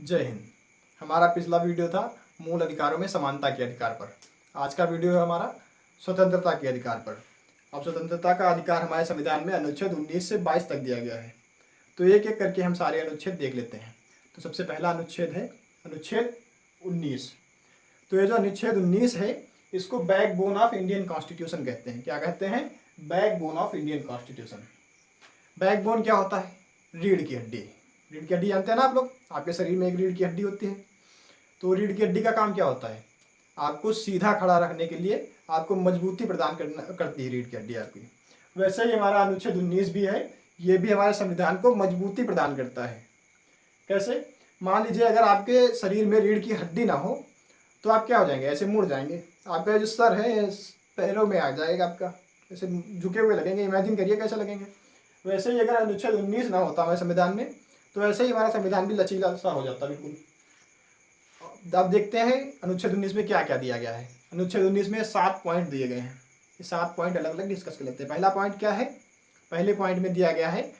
जय हिंद। हमारा पिछला वीडियो था मूल अधिकारों में समानता के अधिकार पर। आज का वीडियो है हमारा स्वतंत्रता के अधिकार पर। अब स्वतंत्रता का अधिकार हमारे संविधान में अनुच्छेद 19 से 22 तक दिया गया है। तो एक एक करके हम सारे अनुच्छेद देख लेते हैं। तो सबसे पहला अनुच्छेद है अनुच्छेद 19। तो ये जो अनुच्छेद 19 है इसको बैकबोन ऑफ इंडियन कॉन्स्टिट्यूशन कहते हैं। क्या कहते हैं? Backbone of Indian constitution. Backbone क्या होता है? रीढ़ की हड्डी। रीढ़ की हड्डी जानते हैं ना आप लोग? आपके शरीर में एक रीढ़ की हड्डी होती है। तो रीढ़ की हड्डी का काम क्या होता है? आपको सीधा खड़ा रखने के लिए आपको मजबूती प्रदान करती है रीढ़ की हड्डी आपकी। वैसे ही हमारा अनुच्छेद 19 भी है, ये भी हमारे संविधान को मजबूती प्रदान करता है। कैसे? मान लीजिए अगर आपके शरीर में रीढ़ की हड्डी ना हो तो आप क्या हो जाएंगे? ऐसे मुड़ जाएंगे। आपका जो सर है पैरों में आ जाएगा, आपका ऐसे झुके हुए लगेंगे। इमेजिन करिए कैसे लगेंगे। वैसे ही अगर अनुच्छेद 19 ना होता हमारे संविधान में तो ऐसे ही हमारा संविधान भी लचीला सा हो जाता बिल्कुल। अब देखते हैं अनुच्छेद 19 में क्या क्या दिया गया है। अनुच्छेद 19 में 7 पॉइंट दिए गए हैं। ये 7 पॉइंट अलग अलग डिस्कस कर लेते हैं। पहला पॉइंट क्या है? पहले पॉइंट में दिया गया है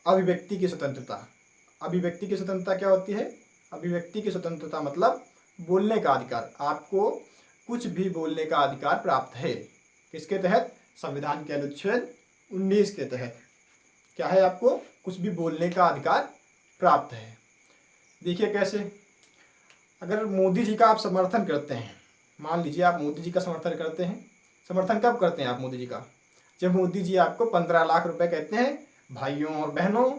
अभिव्यक्ति की स्वतंत्रता। अभिव्यक्ति की स्वतंत्रता क्या होती है? अभिव्यक्ति की स्वतंत्रता मतलब बोलने का अधिकार। आपको कुछ भी बोलने का अधिकार प्राप्त है। किसके तहत? संविधान के अनुच्छेद 19 के तहत। क्या है? आपको कुछ भी बोलने का अधिकार प्राप्त है। देखिए कैसे। अगर मोदी जी का आप समर्थन करते हैं, मान लीजिए आप मोदी जी का समर्थन करते हैं। समर्थन कब करते हैं आप मोदी जी का? जब मोदी जी आपको 15 लाख रुपए कहते हैं, भाइयों और बहनों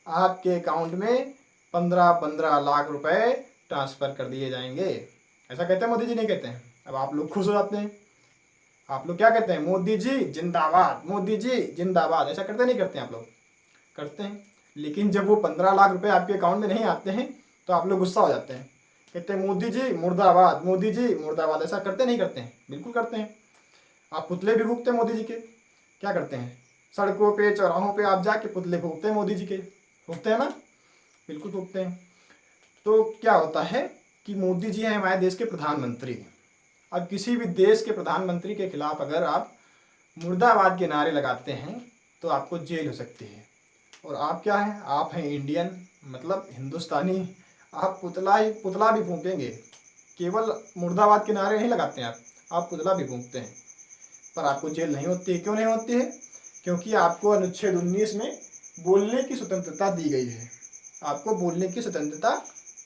आपके अकाउंट में 15 लाख रुपए ट्रांसफर कर दिए जाएंगे। ऐसा कहते हैं मोदी जी? नहीं कहते हैं। अब आप लोग खुश हो जाते हैं। आप लोग क्या कहते हैं? मोदी जी जिंदाबाद, मोदी जी जिंदाबाद। ऐसा करते नहीं करते? आप लोग करते हैं। लेकिन जब वो 15 लाख रुपए आपके अकाउंट में नहीं आते हैं तो आप लोग गुस्सा हो जाते हैं। कहते हैं मोदी जी मुर्दाबाद, मोदी जी मुर्दाबाद। ऐसा करते नहीं करते हैं? बिल्कुल करते हैं। आप पुतले भी फूकते हैं मोदी जी के। क्या करते हैं? सड़कों पे चौराहों पे आप जाके पुतले फूकते हैं मोदी जी के। फूकते हैं ना? बिल्कुल फूकते हैं। तो क्या होता है कि मोदी जी हैं हमारे देश के प्रधानमंत्री। अब किसी भी देश के प्रधानमंत्री के खिलाफ अगर आप मुर्दाबाद के नारे लगाते हैं तो आपको जेल हो सकती है। और आप क्या हैं? आप हैं इंडियन, मतलब हिंदुस्तानी। आप पुतला भी फूकेंगे। केवल मुर्दाबाद के नारे नहीं लगाते हैं आप पुतला भी फूकते हैं। पर आपको जेल नहीं होती है। क्यों नहीं होती है? क्योंकि आपको अनुच्छेद 19 में बोलने की स्वतंत्रता दी गई है। आपको बोलने की स्वतंत्रता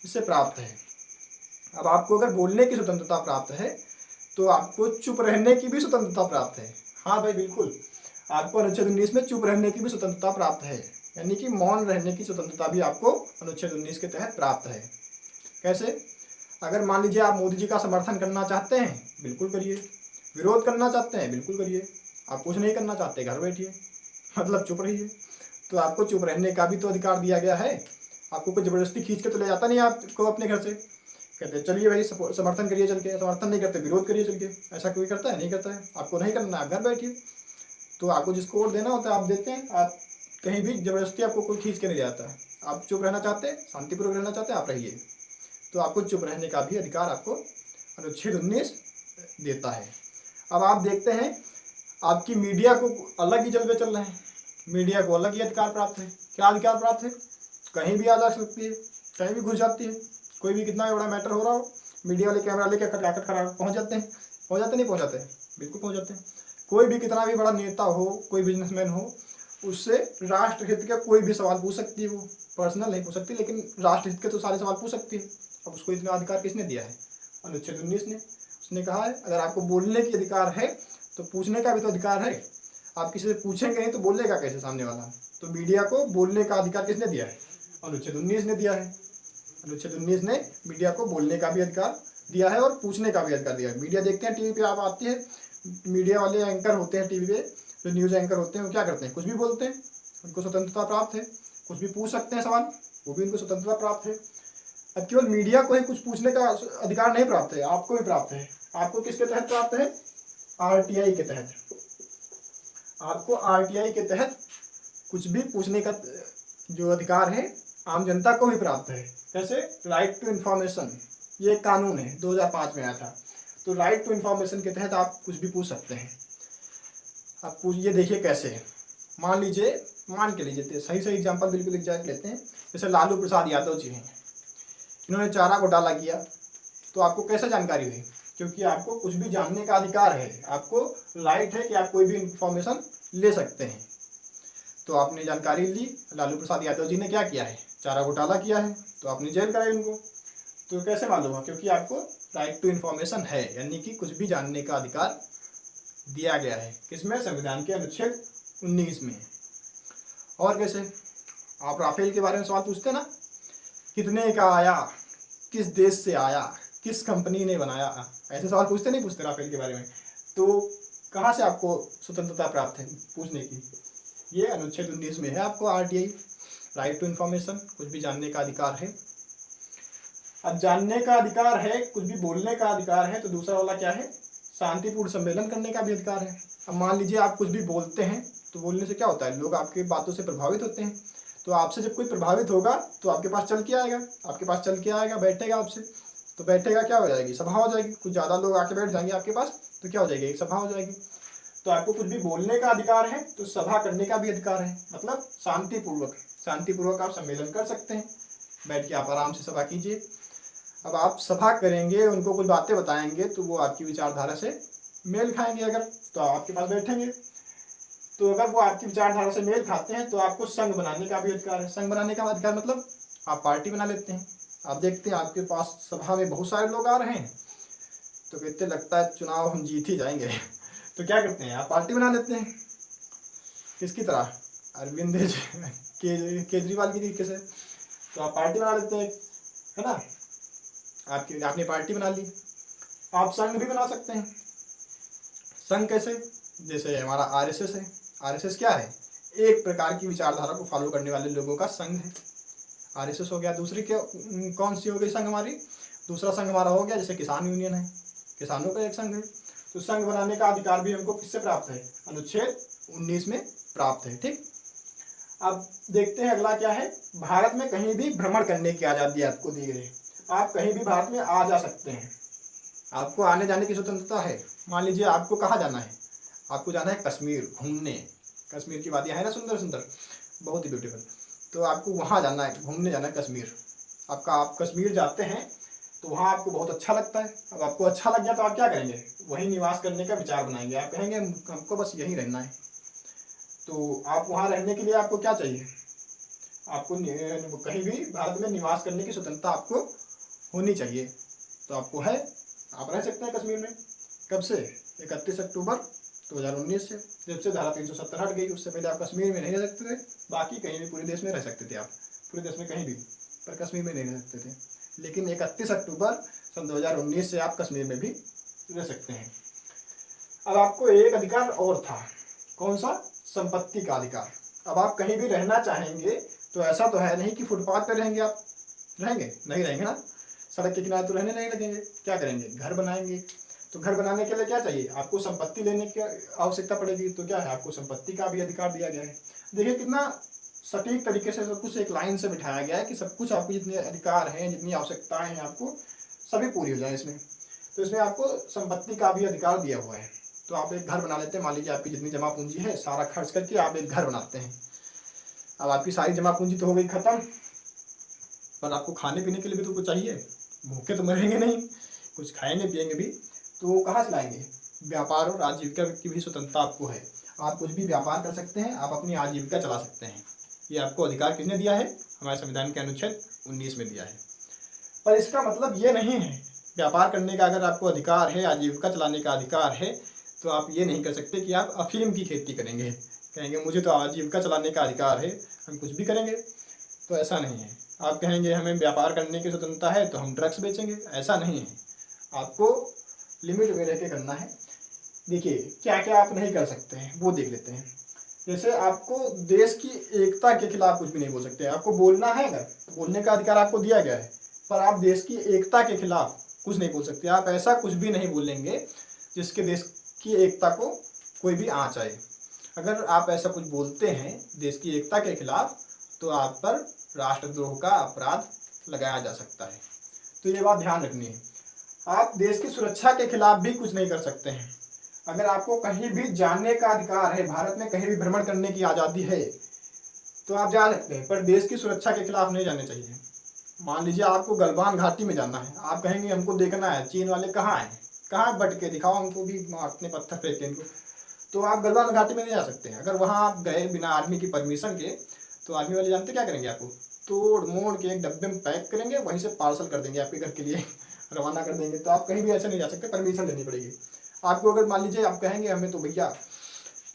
इससे प्राप्त है। अब आपको अगर बोलने की स्वतंत्रता प्राप्त है तो आपको चुप रहने की भी स्वतंत्रता प्राप्त है। हाँ भाई बिल्कुल, आपको अनुच्छेद 19 में चुप रहने की भी स्वतंत्रता प्राप्त है। यानी कि मौन रहने की स्वतंत्रता भी आपको अनुच्छेद 19 के तहत प्राप्त है। कैसे? अगर मान लीजिए आप मोदी जी का समर्थन करना चाहते हैं, बिल्कुल करिए। विरोध करना चाहते हैं, बिल्कुल करिए। आप कुछ नहीं करना चाहते, घर बैठिए, मतलब चुप रहिए। तो आपको चुप रहने का भी तो अधिकार दिया गया है। आपको कोई जबरदस्ती खींच के तो ले जाता नहीं आपको अपने घर से। कहते चलिए भाई समर्थन करिए चल के। समर्थन नहीं करते, विरोध करिए चल के। ऐसा कोई करता है? नहीं करता है। आपको नहीं करना, आप घर बैठिए। तो आपको जिसको वोट देना होता है आप देते हैं। आप कहीं भी जबरदस्ती आपको कोई खींच के नहीं जाता है। आप चुप रहना चाहते हैं, शांतिपूर्वक रहना चाहते हैं, आप रहिए। तो आपको चुप रहने का भी अधिकार आपको अनुच्छेद 19 देता है। अब आप देखते हैं आपकी मीडिया को अलग ही जलवे चल रहे हैं। मीडिया को अलग ही अधिकार प्राप्त है। क्या अधिकार प्राप्त है? कहीं भी आ जा सकती है, कहीं भी घुस जाती है। कोई भी कितना बड़ा मैटर हो रहा हो, मीडिया वाले कैमरा लेकर खड़ा पहुँच जाते हैं। पहुँच जाते नहीं पहुँच जाते? बिल्कुल पहुँच जाते हैं। कोई भी कितना भी बड़ा नेता हो, कोई बिजनेसमैन हो, उससे राष्ट्रहित का कोई भी सवाल पूछ सकती है। वो पर्सनल नहीं पूछ सकती, लेकिन राष्ट्रहित के तो सारे सवाल पूछ सकती है। अब उसको इतना अधिकार किसने दिया है? अनुच्छेद 19 ने। उसने कहा है अगर आपको बोलने की अधिकार है तो पूछने का भी तो अधिकार है। आप किसी से पूछेंगे नहीं तो बोलेगा कैसे सामने वाला? तो मीडिया को बोलने का अधिकार किसने दिया है? अनुच्छेद 19 ने दिया है। अनुच्छेद 19 ने मीडिया को बोलने का भी अधिकार दिया है और पूछने का भी अधिकार दिया है। मीडिया देखते हैं टीवी पे आप आती है, मीडिया वाले एंकर होते हैं टीवी पे, जो न्यूज़ एंकर होते हैं वो क्या करते हैं? कुछ भी बोलते हैं। उनको स्वतंत्रता प्राप्त है। कुछ भी पूछ सकते हैं सवाल, वो भी उनको स्वतंत्रता प्राप्त है। अब केवल मीडिया को ही कुछ पूछने का अधिकार नहीं प्राप्त है, आपको भी प्राप्त है। आपको किसके तहत प्राप्त है? आरटीआई के तहत। आपको आरटीआई के तहत कुछ भी पूछने का जो अधिकार है आम जनता को भी प्राप्त है। कैसे? राइट टू इन्फॉर्मेशन, ये एक कानून है, 2005 में आया था। तो राइट टू इन्फॉर्मेशन के तहत आप कुछ भी पूछ सकते हैं। आप पूछिए, देखिए कैसे। मान लीजिए, मान के लीजिए, सही एग्जांपल बिल्कुल एग्जैक्ट लेते हैं। जैसे लालू प्रसाद यादव जी हैं। इन्होंने चारा घोटाला किया तो आपको कैसे जानकारी हुई? क्योंकि आपको कुछ भी जानने का अधिकार है, आपको राइट है कि आप कोई भी इंफॉर्मेशन ले सकते हैं। तो आपने जानकारी ली, लालू प्रसाद यादव जी ने क्या किया है? चारा घोटाला किया है, तो आपने जेल कराई उनको। तो कैसे मालूम है? क्योंकि आपको राइट टू इन्फॉर्मेशन है, यानी कि कुछ भी जानने का अधिकार दिया गया है। किसमें? संविधान के अनुच्छेद 19 में। और कैसे? आप राफेल के बारे में सवाल पूछते ना, कितने का आया, किस देश से आया, किस कंपनी ने बनाया, ऐसे सवाल पूछते नहीं पूछते राफेल के बारे में? तो कहाँ से आपको स्वतंत्रता प्राप्त है पूछने की? ये अनुच्छेद 19 में है आपको RTI, राइट टू इन्फॉर्मेशन, कुछ भी जानने का अधिकार है। अब जानने का अधिकार है, कुछ भी बोलने का अधिकार है, तो दूसरा वाला क्या है? शांतिपूर्ण सम्मेलन करने का भी अधिकार है। अब मान लीजिए आप कुछ भी बोलते हैं, तो बोलने से क्या होता है? लोग आपकी बातों से प्रभावित होते हैं। तो आपसे जब कोई प्रभावित होगा तो आपके पास चल के आएगा, आपके पास चल के आएगा, बैठेगा आपसे, तो बैठेगा, क्या हो जाएगी? सभा हो जाएगी। कुछ ज़्यादा लोग आके बैठ जाएंगे आपके पास, तो क्या हो जाएगी? एक सभा हो जाएगी। तो आपको कुछ भी बोलने का अधिकार है, तो सभा करने का भी अधिकार है, मतलब शांतिपूर्वक आप सम्मेलन कर सकते हैं, बैठ के आप आराम से सभा कीजिए। अब आप सभा करेंगे, उनको कुछ बातें बताएंगे, तो वो आपकी विचारधारा से मेल खाएंगे अगर, तो आपके पास बैठेंगे। तो अगर वो आपकी विचारधारा से मेल खाते हैं तो आपको संघ बनाने का भी अधिकार है। संघ बनाने का अधिकार मतलब आप पार्टी बना लेते हैं। आप देखते हैं आपके पास सभा में बहुत सारे लोग आ रहे हैं, तो कहते लगता है चुनाव हम जीत ही जाएंगे तो क्या करते हैं? आप पार्टी बना लेते हैं। किसकी तरह? अरविंद केजरीवाल की तरीके से। तो आप पार्टी बना लेते हैं, है ना? आपने पार्टी बना ली। आप संघ भी बना सकते हैं। संघ कैसे? जैसे हमारा RSS है। RSS क्या है? एक प्रकार की विचारधारा को फॉलो करने वाले लोगों का संघ है, RSS हो गया। दूसरी क्या, कौन सी हो गई संघ हमारी? दूसरा संघ हमारा हो गया जैसे किसान यूनियन है, किसानों का एक संघ है। तो संघ बनाने का अधिकार भी हमको किससे प्राप्त है? अनुच्छेद 19 में प्राप्त है। ठीक, अब देखते हैं अगला क्या है। भारत में कहीं भी भ्रमण करने की आज़ादी आपको दी गई। आप कहीं भी भारत में आ जा सकते हैं, आपको आने जाने की स्वतंत्रता है। मान लीजिए आपको कहाँ जाना है? आपको जाना है कश्मीर घूमने। कश्मीर की वादियाँ है ना, सुंदर सुंदर, बहुत ही ब्यूटीफुल। तो आपको वहाँ जाना है, घूमने जाना है कश्मीर। आप कश्मीर जाते हैं तो वहाँ आपको बहुत अच्छा लगता है। अब आपको अच्छा लग गया तो आप क्या करेंगे? वहीं निवास करने का विचार बनाएंगे। आप कहेंगे हमको बस यहीं रहना है। तो आप वहाँ रहने के लिए आपको क्या चाहिए? आपको कहीं भी भारत में निवास करने की स्वतंत्रता आपको होनी चाहिए। तो आपको है, आप रह सकते हैं कश्मीर में। कब से? 31 अक्टूबर 2019 से, जब से धारा 370 हट गई। उससे पहले आप कश्मीर में नहीं रह सकते थे, बाकी कहीं भी पूरे देश में रह सकते थे आप, पूरे देश में कहीं भी, पर कश्मीर में नहीं रह सकते थे। लेकिन 31 अक्टूबर सन 2019 से आप कश्मीर में भी रह सकते हैं। अब आपको एक अधिकार और था, कौन सा? संपत्ति का अधिकार। अब आप कहीं भी रहना चाहेंगे तो ऐसा तो है नहीं कि फुटपाथ पर रहेंगे आप, रहेंगे नहीं रहेंगे ना, सड़क के किनारे तो रहने नहीं लगेंगे। क्या करेंगे? घर बनाएंगे। तो घर बनाने के लिए क्या चाहिए? आपको संपत्ति लेने की आवश्यकता पड़ेगी। तो क्या है? आपको संपत्ति का भी अधिकार दिया गया है। देखिए कितना सटीक तरीके से सब कुछ एक लाइन से बिठाया गया है कि सब कुछ आपको जितने अधिकार हैं, जितनी आवश्यकताएं हैं, आपको सभी पूरी हो जाए इसमें। तो इसमें आपको संपत्ति का भी अधिकार दिया हुआ है। तो आप एक घर बना लेते हैं। मान लीजिए आपकी जितनी जमा पूंजी है, सारा खर्च करके आप एक घर बनाते हैं। अब आपकी सारी जमा पूंजी तो हो गई खत्म, पर आपको खाने पीने के लिए भी तो कुछ चाहिए। भूखे तो मरेंगे नहीं, कुछ खाएंगे पिएंगे भी, तो कहाँ से लाएंगे? व्यापार और आजीविका की भी स्वतंत्रता आपको है। आप कुछ भी व्यापार कर सकते हैं, आप अपनी आजीविका चला सकते हैं। ये आपको अधिकार किसने दिया है? हमारे संविधान के अनुच्छेद 19 में दिया है। पर इसका मतलब ये नहीं है, व्यापार करने का अगर आपको अधिकार है, आजीविका चलाने का अधिकार है, तो आप ये नहीं कर सकते कि आप अफीम की खेती करेंगे, कहेंगे मुझे तो आजीविका चलाने का अधिकार है, हम कुछ भी करेंगे। तो ऐसा नहीं है। आप कहेंगे हमें व्यापार करने की स्वतंत्रता है तो हम ड्रग्स बेचेंगे, ऐसा नहीं है। आपको लिमिट में रह के करना है। देखिए क्या क्या आप नहीं कर सकते हैं वो देख लेते हैं। जैसे आपको देश की एकता के खिलाफ कुछ भी नहीं बोल सकते। आपको बोलना है, अगर बोलने का अधिकार आपको दिया गया है, पर आप देश की एकता के खिलाफ कुछ नहीं बोल सकते। आप ऐसा कुछ भी नहीं बोलेंगे जिसके देश की एकता को कोई भी आँच आए। अगर आप ऐसा कुछ बोलते हैं देश की एकता के खिलाफ, तो आप पर राष्ट्रद्रोह का अपराध लगाया जा सकता है। तो ये बात ध्यान रखनी है। आप देश की सुरक्षा के खिलाफ भी कुछ नहीं कर सकते हैं। अगर आपको कहीं भी जाने का अधिकार है, भारत में कहीं भी भ्रमण करने की आज़ादी है, तो आप जा सकते हैं, पर देश की सुरक्षा के खिलाफ नहीं जाने चाहिए। मान लीजिए आपको गलवान घाटी में जाना है, आप कहेंगे हमको देखना है चीन वाले कहाँ हैं, कहाँ बट के दिखाओ हमको भी, अपने पत्थर फेंके इनको, तो आप गलवान घाटी में नहीं जा सकते हैं। अगर वहाँ आप गए बिना आर्मी की परमिशन के, तो आर्मी वाले जानते क्या करेंगे, आपको तोड़ मोड़ के एक डब्बे में पैक करेंगे, वहीं से पार्सल कर देंगे आपके घर के लिए रवाना कर देंगे। तो आप कहीं भी ऐसे नहीं जा सकते, परमिशन लेनी पड़ेगी आपको। अगर मान लीजिए आप कहेंगे हमें तो भैया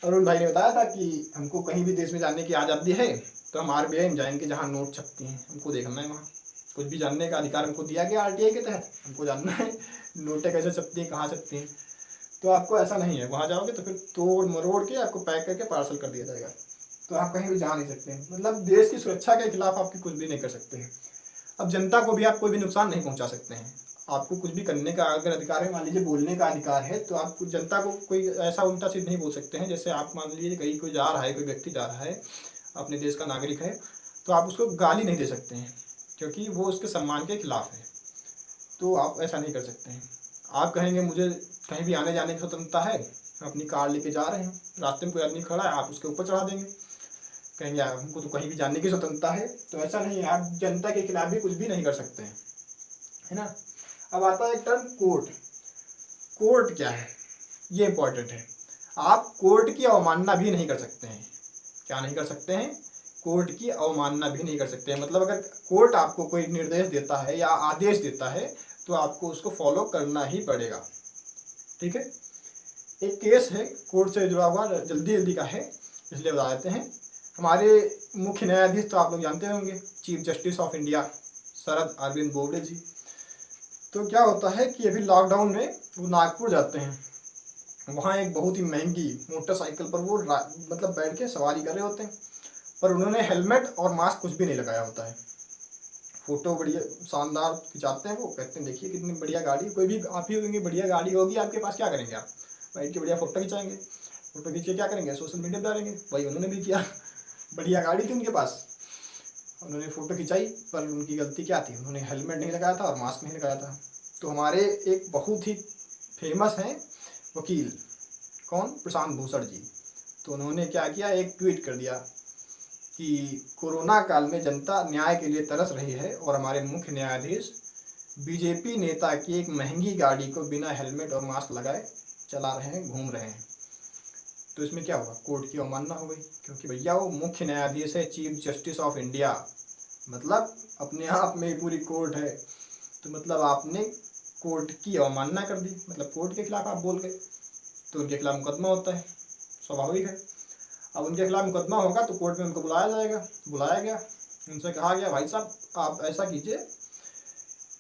अरुण भाई ने बताया था कि हमको कहीं भी देश में जाने की आज़ादी है, तो हम RBI में जाएंगे जहाँ नोट छपती हैं, हमको देखना है, वहाँ कुछ भी जानने का अधिकार हमको दिया गया RTI के तहत, हमको जानना है नोटें कैसे छपती हैं, कहाँ छपती हैं। तो आपको ऐसा नहीं है, वहाँ जाओगे तो फिर तोड़ मरोड़ के आपको पैक करके पार्सल कर दिया जाएगा, तो आप कहीं भी जा नहीं सकते हैं। मतलब देश की सुरक्षा के खिलाफ आपकी कुछ भी नहीं कर सकते हैं। अब जनता को भी आप कोई भी नुकसान नहीं पहुँचा सकते हैं। आपको कुछ भी करने का अगर अधिकार है, मान लीजिए बोलने का अधिकार है, तो आप जनता को कोई ऐसा उल्टा सीधा नहीं बोल सकते हैं। जैसे आप मान लीजिए कहीं कोई जा रहा है, कोई व्यक्ति जा रहा है, अपने देश का नागरिक है, तो आप उसको गाली नहीं दे सकते हैं, क्योंकि वो उसके सम्मान के खिलाफ है। तो आप ऐसा नहीं कर सकते हैं। आप कहेंगे मुझे कहीं भी आने जाने की स्वतंत्रता है, अपनी कार लेके जा रहे हैं, रास्ते में कोई आदमी खड़ा है, आप उसके ऊपर चढ़ा देंगे, कहेंगे हमको तो कहीं भी जाने की स्वतंत्रता है। तो ऐसा नहीं है, आप जनता के खिलाफ भी कुछ भी नहीं कर सकते हैं, है ना। अब आता है टर्म कोर्ट। कोर्ट क्या है, ये इंपॉर्टेंट है। आप कोर्ट की अवमानना भी नहीं कर सकते हैं। क्या नहीं कर सकते हैं, कोर्ट की अवमानना भी नहीं कर सकते हैं। मतलब अगर कोर्ट आपको कोई निर्देश देता है या आदेश देता है, तो आपको उसको फॉलो करना ही पड़ेगा, ठीक है। एक केस है कोर्ट से जुड़ा हुआ, जल्दी जल्दी का है इसलिए बता देते हैं। हमारे मुख्य न्यायाधीश तो आप लोग जानते होंगे, chief justice of India Sharad Arvind Bobde जी। तो क्या होता है कि अभी लॉकडाउन में वो नागपुर जाते हैं, वहाँ एक बहुत ही महंगी मोटरसाइकिल पर वो मतलब बैठ के सवारी कर रहे होते हैं, पर उन्होंने हेलमेट और मास्क कुछ भी नहीं लगाया होता है। फोटो बढ़िया शानदार खिंचाते हैं, वो कहते हैं देखिए कितनी बढ़िया गाड़ी, कोई भी आप ही होंगे, बढ़िया गाड़ी होगी आपके पास, क्या करेंगे आप, बैठ के बढ़िया फोटो खिंचाएंगे, फोटो खींच के क्या करेंगे, सोशल मीडिया पर डालेंगे। वही उन्होंने भी किया, बढ़िया गाड़ी थी उनके पास, उन्होंने फ़ोटो खिंचाई, पर उनकी गलती क्या थी, उन्होंने हेलमेट नहीं लगाया था और मास्क नहीं लगाया था। तो हमारे एक बहुत ही फेमस हैं वकील, कौन, प्रशांत भूषण जी, तो उन्होंने क्या किया, एक ट्वीट कर दिया कि कोरोना काल में जनता न्याय के लिए तरस रही है और हमारे मुख्य न्यायाधीश बीजेपी नेता की एक महंगी गाड़ी को बिना हेलमेट और मास्क लगाए चला रहे हैं, घूम रहे हैं। तो इसमें क्या हुआ, कोर्ट की अवमानना हो गई, क्योंकि भैया वो मुख्य न्यायाधीश है, चीफ जस्टिस ऑफ इंडिया, मतलब अपने आप में पूरी कोर्ट है। तो मतलब आपने कोर्ट की अवमानना कर दी, मतलब कोर्ट के खिलाफ आप बोल गए, तो उनके खिलाफ मुकदमा होता है, स्वाभाविक है। अब उनके खिलाफ मुकदमा होगा तो कोर्ट में उनको बुलाया जाएगा, बुलाया गया, उनसे कहा गया भाई साहब आप ऐसा कीजिए,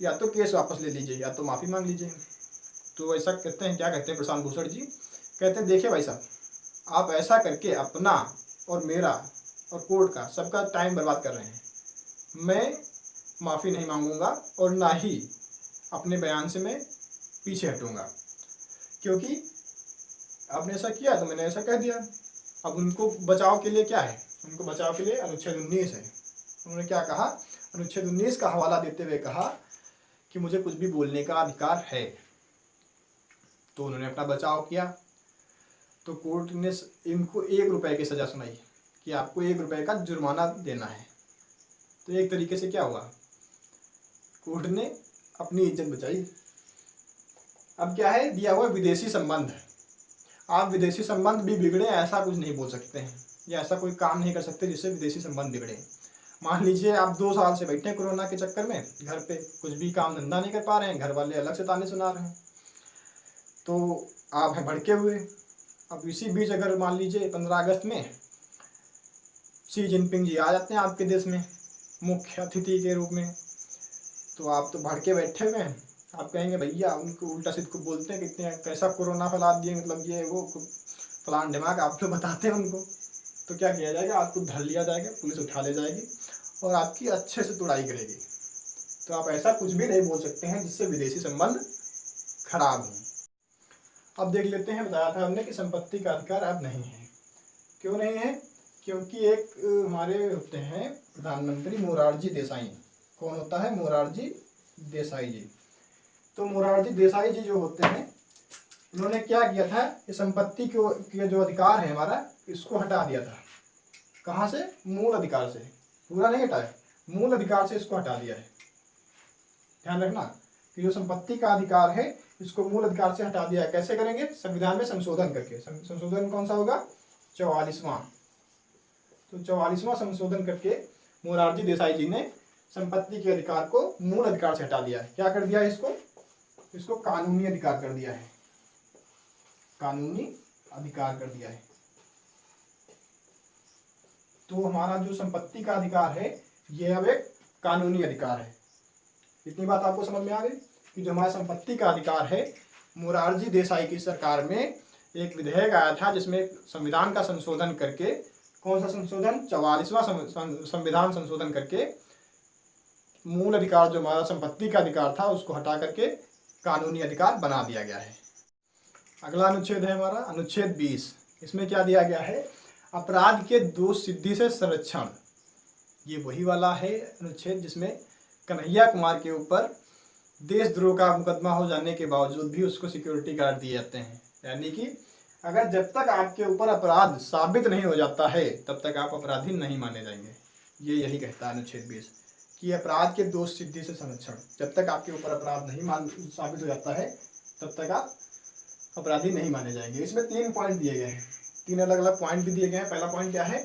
या तो केस वापस ले लीजिए या तो माफ़ी मांग लीजिए। तो ऐसा कहते हैं, क्या कहते हैं प्रशांत भूषण जी, कहते हैं देखिए भाई साहब, आप ऐसा करके अपना और मेरा और कोर्ट का सबका टाइम बर्बाद कर रहे हैं। मैं माफ़ी नहीं मांगूंगा और ना ही अपने बयान से मैं पीछे हटूंगा, क्योंकि आपने ऐसा किया तो मैंने ऐसा कह दिया। अब उनको बचाव के लिए क्या है, उनको बचाव के लिए अनुच्छेद 19 है। उन्होंने क्या कहा, अनुच्छेद 19 का हवाला देते हुए कहा कि मुझे कुछ भी बोलने का अधिकार है। तो उन्होंने अपना बचाव किया, तो कोर्ट ने इनको 1 रुपये की सज़ा सुनाई कि आपको 1 रुपये का जुर्माना देना है। तो एक तरीके से क्या हुआ, कोर्ट ने अपनी इज्जत बचाई। अब क्या है, दिया हुआ विदेशी संबंध, आप विदेशी संबंध भी बिगड़े ऐसा कुछ नहीं बोल सकते हैं, या ऐसा कोई काम नहीं कर सकते जिससे विदेशी संबंध बिगड़े। मान लीजिए आप 2 साल से बैठे हैं कोरोना के चक्कर में घर पे, कुछ भी काम धंधा नहीं कर पा रहे हैं, घर वाले अलग से ताने सुना रहे हैं, तो आप हैं भड़के हुए। अब इसी बीच अगर मान लीजिए 15 अगस्त में शी जिनपिंग जी आ जाते हैं आपके देश में मुख्य अतिथि के रूप में, तो आप तो भड़के बैठे हुए हैं। आप कहेंगे भैया उनको उल्टा सीधा को बोलते हैं, कितने कैसा कोरोना फैला दिए, मतलब ये वो फलान दिमाग आप लोग बताते हैं उनको। तो क्या किया जाएगा, आपको धर लिया जाएगा, पुलिस उठा ले जाएगी और आपकी अच्छे से तुड़ाई करेगी। तो आप ऐसा कुछ भी नहीं बोल सकते हैं जिससे विदेशी संबंध खराब हो। अब देख लेते हैं, बताया था हमने कि संपत्ति का अधिकार अब नहीं है। क्यों नहीं है, क्योंकि एक हमारे होते हैं प्रधानमंत्री मोरारजी देसाई। कौन होता है, मोरारजी देसाई जी। तो मोरारजी देसाई जी जो होते हैं, उन्होंने क्या किया था, ये संपत्ति के जो अधिकार है हमारा, इसको हटा दिया था। कहाँ से, मूल अधिकार से, पूरा नहीं हटाया, मूल अधिकार से इसको हटा दिया है। ध्यान रखना कि जो संपत्ति का अधिकार है इसको मूल अधिकार से हटा दिया है। कैसे करेंगे? संविधान में संशोधन करके। संशोधन कौन सा होगा? 44वां। तो 44वां संशोधन करके मोरारजी देसाई जी ने संपत्ति के अधिकार को मूल अधिकार से हटा दिया है। क्या कर दिया है? इसको कानूनी अधिकार कर दिया है। कानूनी अधिकार कर दिया है। तो हमारा जो संपत्ति का अधिकार है ये अब एक कानूनी अधिकार है। इतनी बात आपको समझ में आ गई कि जो हमारा संपत्ति का अधिकार है, मोरारजी देसाई की सरकार में एक विधेयक आया था जिसमें संविधान का संशोधन करके, कौन सा संशोधन? 44वां संविधान संशोधन करके मूल अधिकार जो हमारा संपत्ति का अधिकार था उसको हटा करके कानूनी अधिकार बना दिया गया है। अगला अनुच्छेद है हमारा अनुच्छेद 20। इसमें क्या दिया गया है? अपराध के दोष सिद्धि से संरक्षण। ये वही वाला है अनुच्छेद जिसमें कन्हैया कुमार के ऊपर देशद्रोह का मुकदमा हो जाने के बावजूद भी उसको सिक्योरिटी गार्ड दिए जाते हैं। यानी कि अगर जब तक आपके ऊपर अपराध साबित नहीं हो जाता है तब तक आप अपराधी नहीं माने जाएंगे। ये यही कहता है अनुच्छेद 20 कि अपराध के दोष सिद्धि से संरक्षण। जब तक आपके ऊपर अपराध नहीं साबित हो जाता है तब तक आप अपराधी नहीं माने जाएंगे। इसमें 3 पॉइंट दिए गए हैं, 3 अलग अलग पॉइंट भी दिए गए हैं। पहला पॉइंट क्या है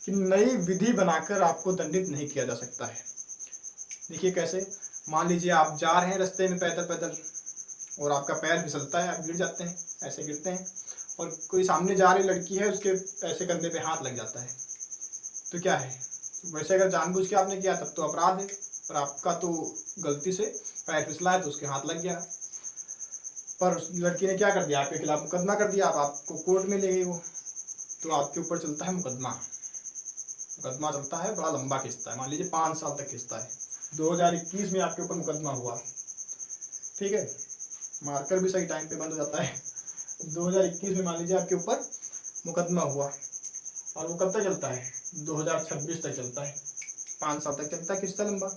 कि नई विधि बनाकर आपको दंडित नहीं किया जा सकता है। देखिए कैसे, मान लीजिए आप जा रहे हैं रास्ते में पैदल पैदल और आपका पैर फिसलता है, आप गिर जाते हैं, ऐसे गिरते हैं, और कोई सामने जा रही लड़की है उसके ऐसे कंधे पे हाथ लग जाता है, तो क्या है? वैसे अगर जानबूझ के आपने किया तब तो अपराध है, पर आपका तो गलती से पैर फिसला है तो उसके हाथ लग गया, पर उस लड़की ने क्या कर दिया? आपके खिलाफ मुकदमा कर दिया, आपको कोर्ट में ले गई वो, तो आपके ऊपर चलता है मुकदमा चलता है, बड़ा लंबा खिंचता है, मान लीजिए 5 साल तक खिंचता है। 2021 में आपके ऊपर मुकदमा हुआ, ठीक है, मार्कर भी सही टाइम पे बंद हो जाता है। 2021 में मान लीजिए आपके ऊपर मुकदमा हुआ और वो कब तक चलता है? 2026 तक चलता है, 5 साल तक चलता है, खिंचता लंबा।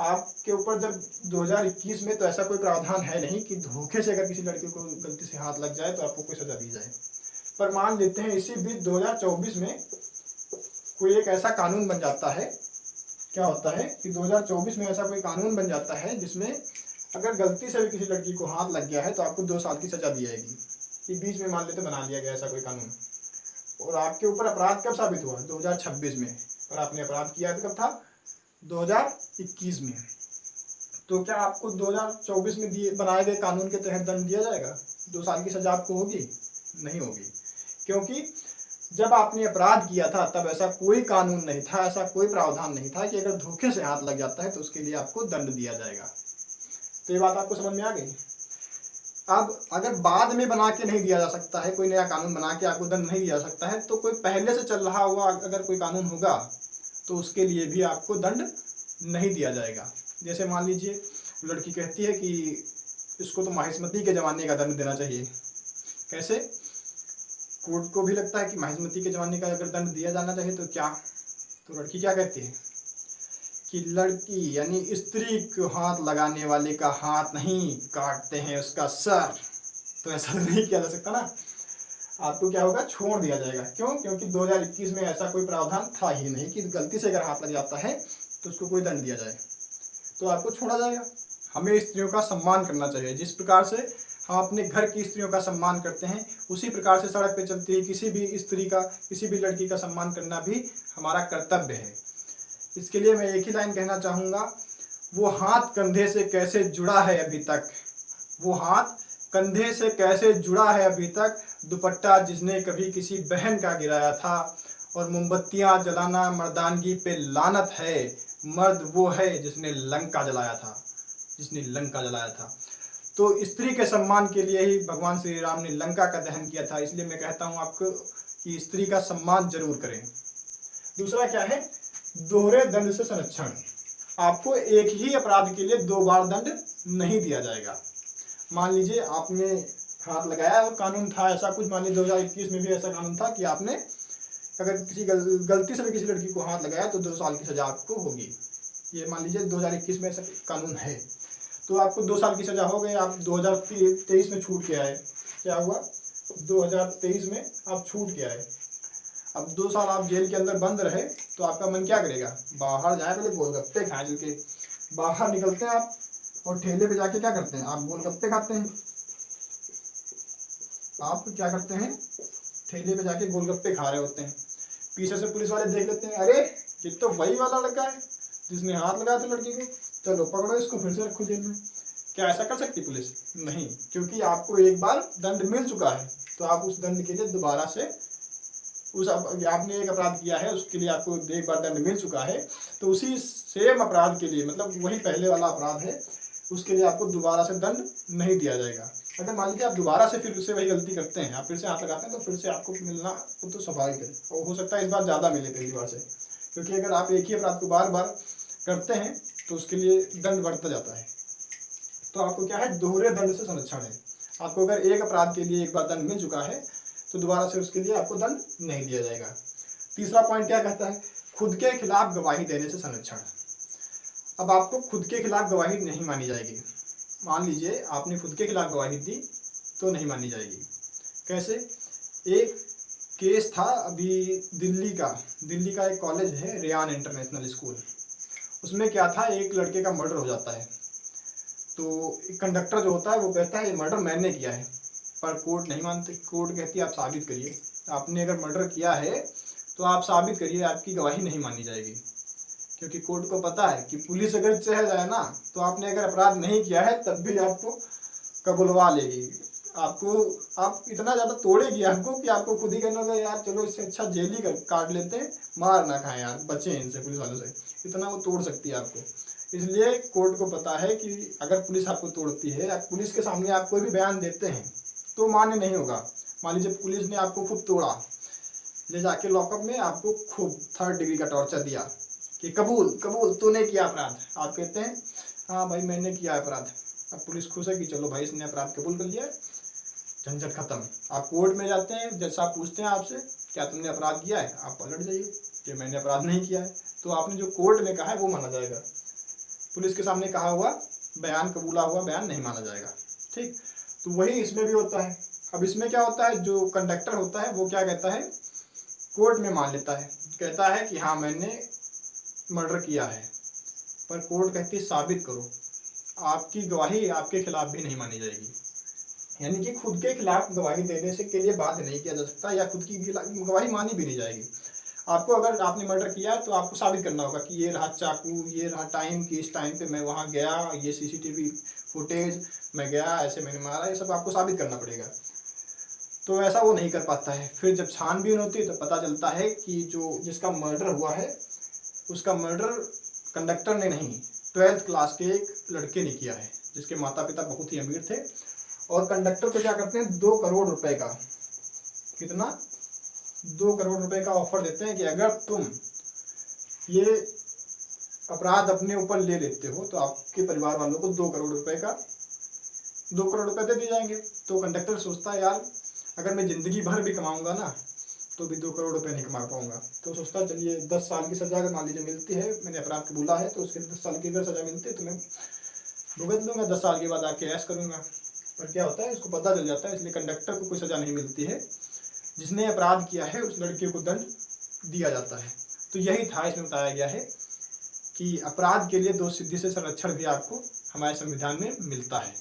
आपके ऊपर जब 2021 में तो ऐसा कोई प्रावधान है नहीं कि धोखे से अगर किसी लड़की को गलती से हाथ लग जाए तो आपको कोई सजा दी जाए, पर मान लेते हैं इसी बीच 2024 में कोई एक ऐसा कानून बन जाता है। क्या होता है कि 2024 में ऐसा कोई कानून बन जाता है जिसमें अगर गलती से भी किसी लड़की को हाथ लग गया है तो आपको 2 साल की सजा दी जाएगी। ये बीच में मान लेते बना दिया गया ऐसा कोई कानून, और आपके ऊपर अपराध कब साबित हुआ? 2026 में, और आपने अपराध किया तो कब था? 2021 में। तो क्या आपको 2024 में बनाए गए कानून के तहत दंड दिया जाएगा? 2 साल की सजा आपको होगी? नहीं होगी, क्योंकि जब आपने अपराध किया था तब ऐसा कोई कानून नहीं था, ऐसा कोई प्रावधान नहीं था कि अगर धोखे से हाथ लग जाता है तो उसके लिए आपको दंड दिया जाएगा। तो ये बात आपको समझ में आ गई। अब अगर बाद में बना के नहीं दिया जा सकता है, कोई नया कानून बना के आपको दंड नहीं दिया जा सकता है, तो कोई पहले से चल रहा हुआ अगर कोई कानून होगा तो उसके लिए भी आपको दंड नहीं दिया जाएगा। जैसे मान लीजिए लड़की कहती है कि इसको तो माहिष्मती के ज़माने का दंड देना चाहिए। कैसे? कोर्ट को भी लगता है कि माहिष्मती के ज़माने का अगर दंड दिया जाना चाहिए तो क्या, तो लड़की क्या कहती है कि लड़की यानी स्त्री को हाथ लगाने वाले का हाथ नहीं काटते हैं उसका सर। तो ऐसा नहीं किया जा सकता ना, आपको क्या होगा? छोड़ दिया जाएगा। क्यों? क्योंकि 2021 में ऐसा कोई प्रावधान था ही नहीं कि गलती से अगर हाथ लग जाता है तो उसको कोई दंड दिया जाए, तो आपको छोड़ा जाएगा। हमें स्त्रियों का सम्मान करना चाहिए। जिस प्रकार से हम अपने घर की स्त्रियों का सम्मान करते हैं उसी प्रकार से सड़क पे चलती है किसी भी स्त्री का, किसी भी लड़की का सम्मान करना भी हमारा कर्तव्य है। इसके लिए मैं एक ही लाइन कहना चाहूँगा, वो हाथ कंधे से कैसे जुड़ा है अभी तक, वो हाथ कंधे से कैसे जुड़ा है अभी तक, दुपट्टा जिसने कभी किसी बहन का गिराया था, और मोमबत्तियाँ जलाना मर्दानगी पे लानत है, मर्द वो है जिसने लंका जलाया था, जिसने लंका जलाया था। तो स्त्री के सम्मान के लिए ही भगवान श्री राम ने लंका का दहन किया था। इसलिए मैं कहता हूँ आपको कि स्त्री का सम्मान जरूर करें। दूसरा क्या है? दोहरे दंड से संरक्षण। आपको एक ही अपराध के लिए 2 बार दंड नहीं दिया जाएगा। मान लीजिए आपने हाथ लगाया और कानून था ऐसा कुछ, मान लीजिए 2021 में भी ऐसा कानून था कि आपने अगर किसी गलती से भी किसी लड़की को हाथ लगाया तो 2 साल की सजा आपको होगी। ये मान लीजिए 2021 में ऐसा कानून है, तो आपको 2 साल की सजा हो गई। आप 2023 में छूट के आए, क्या हुआ? 2023 में आप छूट के आए, अब 2 साल आप जेल के अंदर बंद रहे तो आपका मन क्या करेगा? बाहर जाए, पहले गोलगप्पे खाए चल के। बाहर निकलते हैं आप और ठेले पे जाके क्या करते हैं, आप गोलगप्पे खाते हैं। आप क्या करते हैं, ठेले पे जाके गोलगप्पे खा रहे होते हैं। पीछे से पुलिस वाले देख लेते हैं, अरे ये तो वही वाला लड़का है जिसने हाथ लगाया था लड़की को, चलो पकड़ो इसको, फिर से रखो जेल में। क्या ऐसा कर सकती पुलिस? नहीं, क्योंकि आपको एक बार दंड मिल चुका है, तो आप उस दंड के लिए दोबारा से आपने एक अपराध किया है उसके लिए आपको एक बार दंड मिल चुका है, तो उसी सेम अपराध के लिए, मतलब वही पहले वाला अपराध है, उसके लिए आपको दोबारा से दंड नहीं दिया जाएगा। अगर मान लीजिए आप दोबारा से फिर उससे वही गलती करते हैं, आप फिर से हाथ लगाते हैं, तो फिर से आपको मिलना वो तो स्वाभाविक है, और हो सकता है इस बार ज़्यादा मिले पहली बार से, क्योंकि अगर आप एक ही अपराध को बार बार करते हैं तो उसके लिए दंड बढ़ता जाता है। तो आपको क्या है, दोहरे दंड से संरक्षण है। आपको अगर एक अपराध के लिए एक बार दंड मिल चुका है तो दोबारा से उसके लिए आपको दंड नहीं दिया जाएगा। तीसरा पॉइंट क्या कहता है, खुद के खिलाफ गवाही देने से संरक्षण। अब आपको खुद के खिलाफ गवाही नहीं मानी जाएगी। मान लीजिए आपने खुद के खिलाफ गवाही दी तो नहीं मानी जाएगी। कैसे? एक केस था अभी दिल्ली का एक कॉलेज है रेयान इंटरनेशनल स्कूल, उसमें क्या था, एक लड़के का मर्डर हो जाता है। तो कंडक्टर जो होता है वो कहता है ये मर्डर मैंने किया है, पर कोर्ट नहीं मानती। कोर्ट कहती है आप साबित करिए, आपने अगर मर्डर किया है तो आप साबित करिए, आपकी गवाही नहीं मानी जाएगी। क्योंकि कोर्ट को पता है कि पुलिस अगर चाह जाए ना, तो आपने अगर अपराध नहीं किया है तब भी आपको कबुलवा लेगी, आप इतना ज़्यादा तोड़ेगी आपको कि आपको खुद ही कहना होगा यार चलो इससे अच्छा जेल ही काट लेते हैं, मार ना खाएं यार, बचें इनसे, पुलिस वालों से। इतना वो तोड़ सकती है आपको। इसलिए कोर्ट को पता है कि अगर पुलिस आपको तोड़ती है, पुलिस के सामने आप कोई भी बयान देते हैं तो मान्य नहीं होगा। मान लीजिए पुलिस ने आपको खूब तोड़ा, ले जाके लॉकअप में आपको खूब 3rd डिग्री का टॉर्चर दिया कि कबूल तूने किया अपराध। आप कहते हैं हाँ भाई मैंने किया अपराध। अब पुलिस खुश है कि चलो भाई इसने अपराध कबूल कर लिया, झंझट खत्म। आप कोर्ट में जाते हैं, जज साहब पूछते हैं आपसे क्या तुमने अपराध किया है, आप पलट जाइए कि मैंने अपराध नहीं किया है, तो आपने जो कोर्ट में कहा है वो माना जाएगा। पुलिस के सामने कहा हुआ बयान, कबूला हुआ बयान नहीं माना जाएगा। ठीक, तो वही इसमें भी होता है। अब इसमें क्या होता है, जो कंडक्टर होता है वो क्या कहता है, कोर्ट में मान लेता है, कहता है कि हाँ मैंने मर्डर किया है, पर कोर्ट कहती है साबित करो। आपकी गवाही आपके खिलाफ भी नहीं मानी जाएगी। यानी कि खुद के खिलाफ गवाही देने से के लिए बाध्य नहीं किया जा सकता, या खुद की गवाही मानी भी नहीं जाएगी। आपको अगर आपने मर्डर किया तो आपको साबित करना होगा कि ये रहा चाकू, ये रहा टाइम, कि इस टाइम पे मैं वहाँ गया, ये सीसीटीवी फुटेज मैं गया, ऐसे मैंने मारा, ये सब आपको साबित करना पड़ेगा। तो ऐसा वो नहीं कर पाता है। फिर जब छानबीन होती है तो पता चलता है कि जो जिसका मर्डर हुआ है उसका मर्डर कंडक्टर ने नहीं, 12th क्लास के एक लड़के ने किया है, जिसके माता पिता बहुत ही अमीर थे। और कंडक्टर को क्या करते हैं, 2 करोड़ रुपए का, कितना, 2 करोड़ रुपए का ऑफर देते हैं कि अगर तुम ये अपराध अपने ऊपर ले लेते हो तो आपके परिवार वालों को 2 करोड़ रुपए दे दिए जाएंगे। तो कंडक्टर सोचता है यार अगर मैं जिंदगी भर भी कमाऊंगा ना तो भी 2 करोड़ रुपए नहीं कमा पाऊंगा। तो सोचता चलिए 10 साल की सजा अगर मान लीजिए मिलती है, मैंने अपराध कबूला है तो उसके 10 साल की अगर सजा मिलती है तो मैं भुगत लूंगा, 10 साल के बाद आके ऐश करूंगा। पर क्या होता है, उसको पता चल जाता है, इसलिए कंडक्टर को कोई सजा नहीं मिलती है, जिसने अपराध किया है उस लड़के को दंड दिया जाता है। तो यही था इसमें बताया गया है कि अपराध के लिए दोष सिद्धि से संरक्षण भी आपको हमारे संविधान में मिलता है।